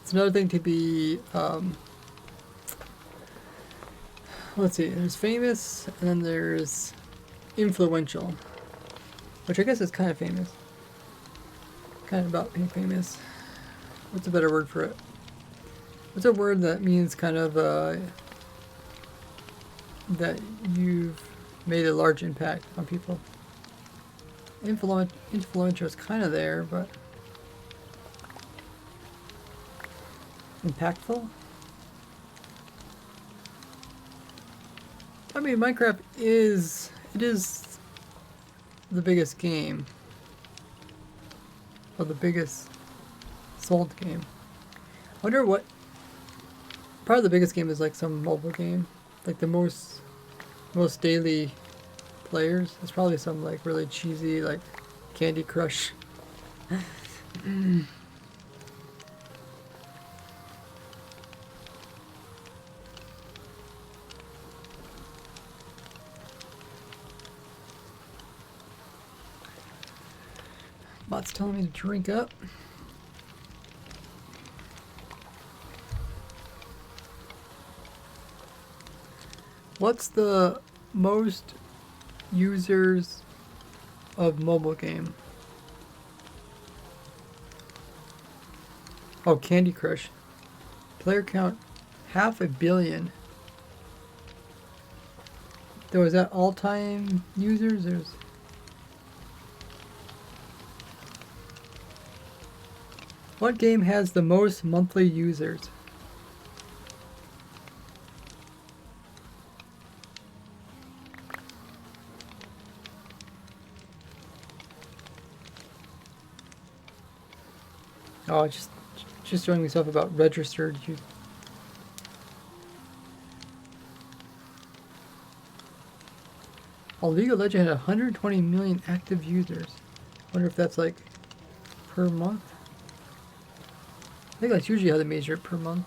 It's another thing to be... let's see, there's famous and then there's influential. Which I guess is kind of famous. Kind of about being famous. What's a better word for it? What's a word that means kind of that you've made a large impact on people? Influential is kind of there, but impactful? I mean, Minecraft is the biggest game. Or the biggest sold game. I wonder what... Probably the biggest game is like some mobile game. Like the most daily players. It's probably some like really cheesy like Candy Crush. Bot's telling me to drink up. What's the most users of mobile game? Oh, Candy Crush. Player count 500 million. Though, is that all-time users? There's... What game has the most monthly users? Oh, just showing myself about registered. Oh, League of Legends had 120 million active users. Wonder if that's like per month. I think that's usually how they measure it, per month.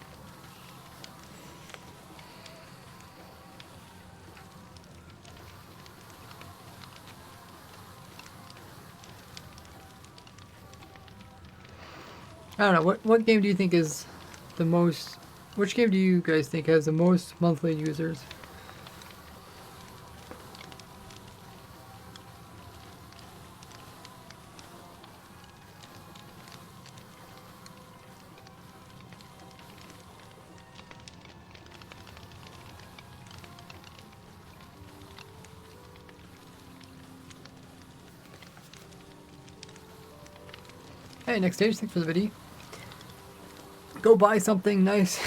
I don't know, what game do you think is the most... Which game do you guys think has the most monthly users? Hey, next stage, thanks for the video. Go buy something nice.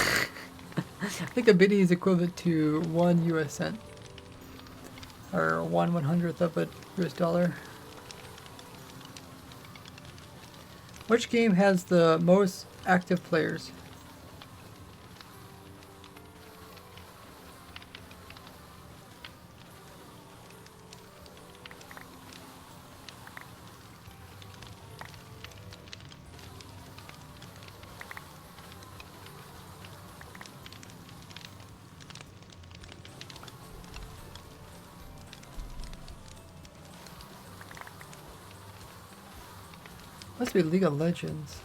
I think a biddy is equivalent to 1 US cent. Or 1/100th of a US dollar. Which game has the most active players? Must be League of Legends.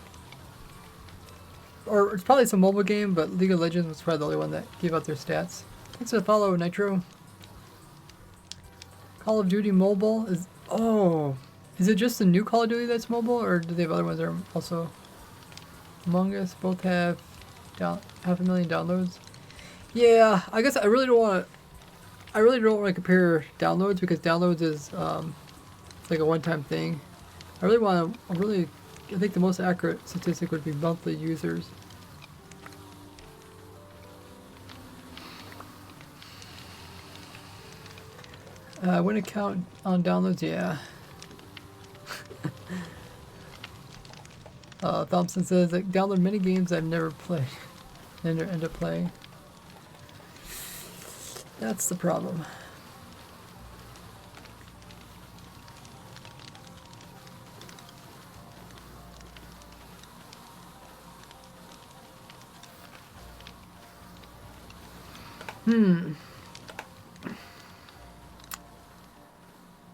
Or it's probably some mobile game, but League of Legends was probably the only one that gave out their stats. Thanks for the follow, Nitro. Call of Duty Mobile is... Oh! Is it just the new Call of Duty that's mobile, or do they have other ones that are also... Among Us both have 500,000 downloads? Yeah, I guess I really don't want to... I really don't want to compare downloads, because downloads is like a one-time thing. I think the most accurate statistic would be monthly users. Win account on downloads, yeah. Thompson says like download mini games I've never played and end up playing. That's the problem.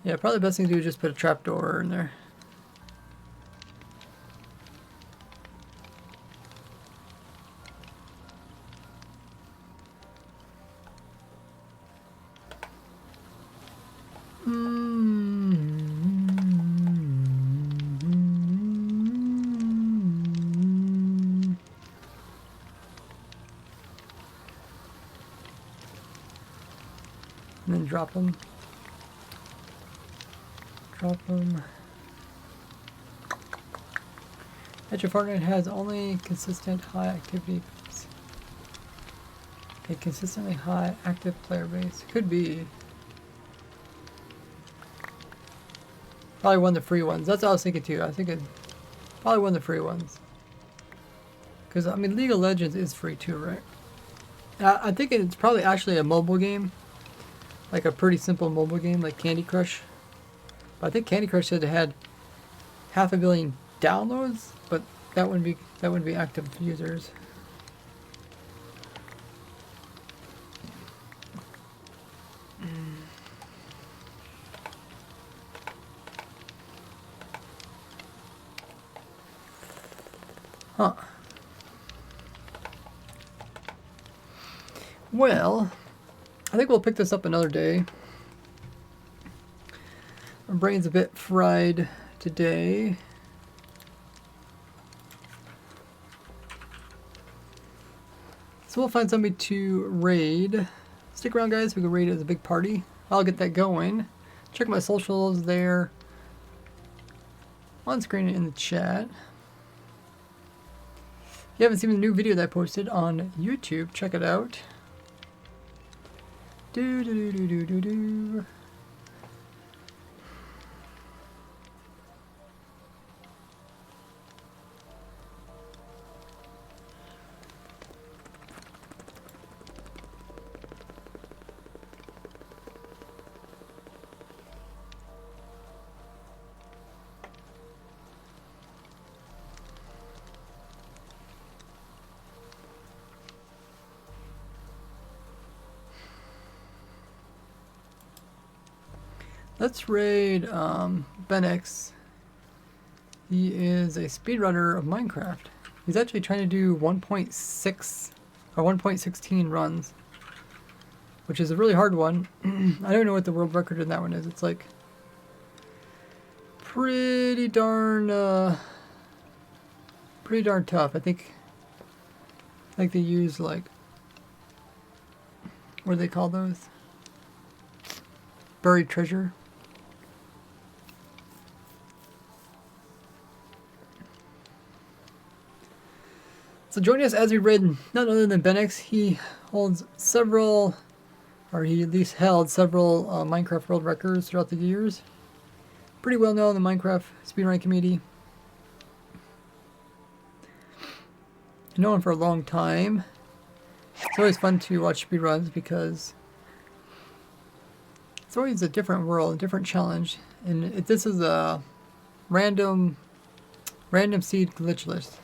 Yeah, probably the best thing to do is just put a trapdoor in there. And then drop them. Drop them. At your Fortnite has only consistent high activity. A consistently high active player base. Could be. Probably one of the free ones. That's what I was thinking too. I was thinking probably one of the free ones. Because, I mean, League of Legends is free too, right? I think it's probably actually a mobile game. Like a pretty simple mobile game like Candy Crush. But I think Candy Crush said it had 500 million downloads, but that wouldn't be active users. Huh. Well, I think we'll pick this up another day. My brain's a bit fried today. So we'll find somebody to raid. Stick around, guys. We can raid as a big party. I'll get that going. Check my socials there. On screen in the chat. If you haven't seen the new video that I posted on YouTube, check it out. Do. Let's raid Benix. He is a speedrunner of Minecraft. He's actually trying to do 1.6 or 1.16 runs, which is a really hard one. I don't know what the world record in that one is. It's like pretty darn tough. I think they use like, what do they call those? Buried treasure. So join us as we raid none other than Benix. He holds several, or he at least held several Minecraft world records throughout the years. Pretty well known in the Minecraft speedrunning community. Known for a long time. It's always fun to watch speedruns because it's always a different world, a different challenge. And this is a random seed glitch list.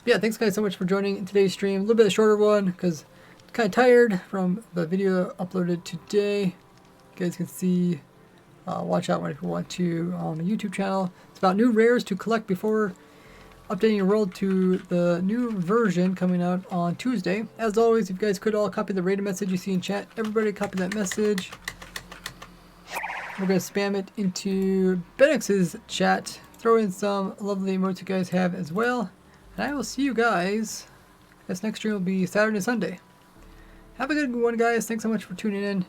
Yeah, thanks guys so much for joining today's stream. A little bit of a shorter one because I'm kind of tired from the video uploaded today. You guys can see, watch out if you want to on the YouTube channel. It's about new rares to collect before updating your world to the new version coming out on Tuesday. As always, if you guys could all copy the rated message you see in chat, everybody copy that message. We're going to spam it into Benix's chat. Throw in some lovely emotes you guys have as well. And I will see you guys. This next stream will be Saturday and Sunday. Have a good one, guys. Thanks so much for tuning in.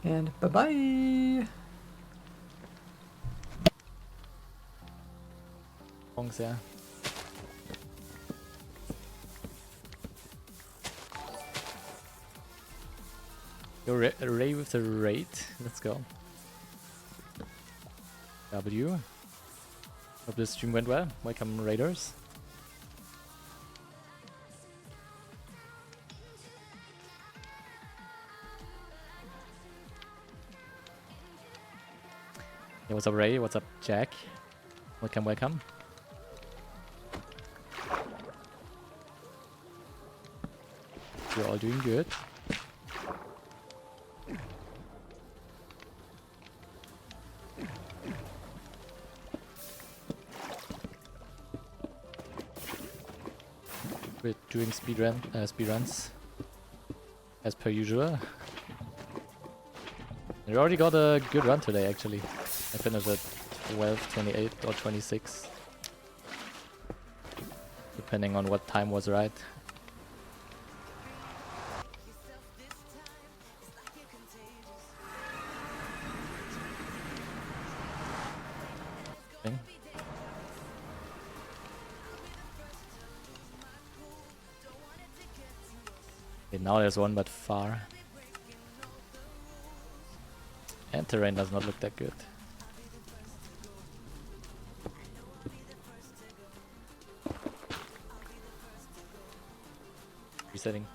And bye-bye. You're ready with the raid? Let's go. W. Hope this stream went well. Welcome, Raiders. Hey, what's up, Ray? What's up, Jack? Welcome, welcome. You're all doing good. We're doing speedruns as per usual. We already got a good run today, actually. I finished at 12, 28 or 26, depending on what time was right. Okay. Okay, now there's one, but far. And terrain does not look that good. Resetting.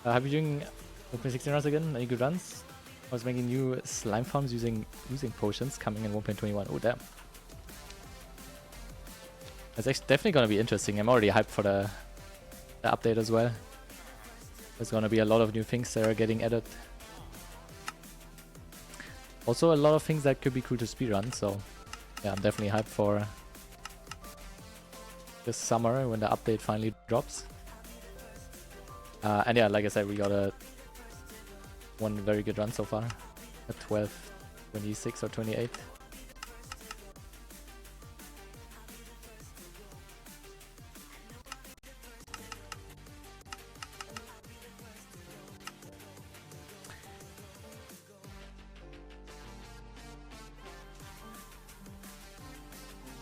Have you doing open 16 runs again? Any good runs? I was making new slime farms using potions coming in 1.21. Oh damn. That's actually definitely gonna be interesting. I'm already hyped for the update as well. There's gonna be a lot of new things that are getting added. Also a lot of things that could be cool to speedrun, so yeah, I'm definitely hyped for this summer when the update finally drops. And yeah, like I said, we got one very good run so far at 12, 26 or 28.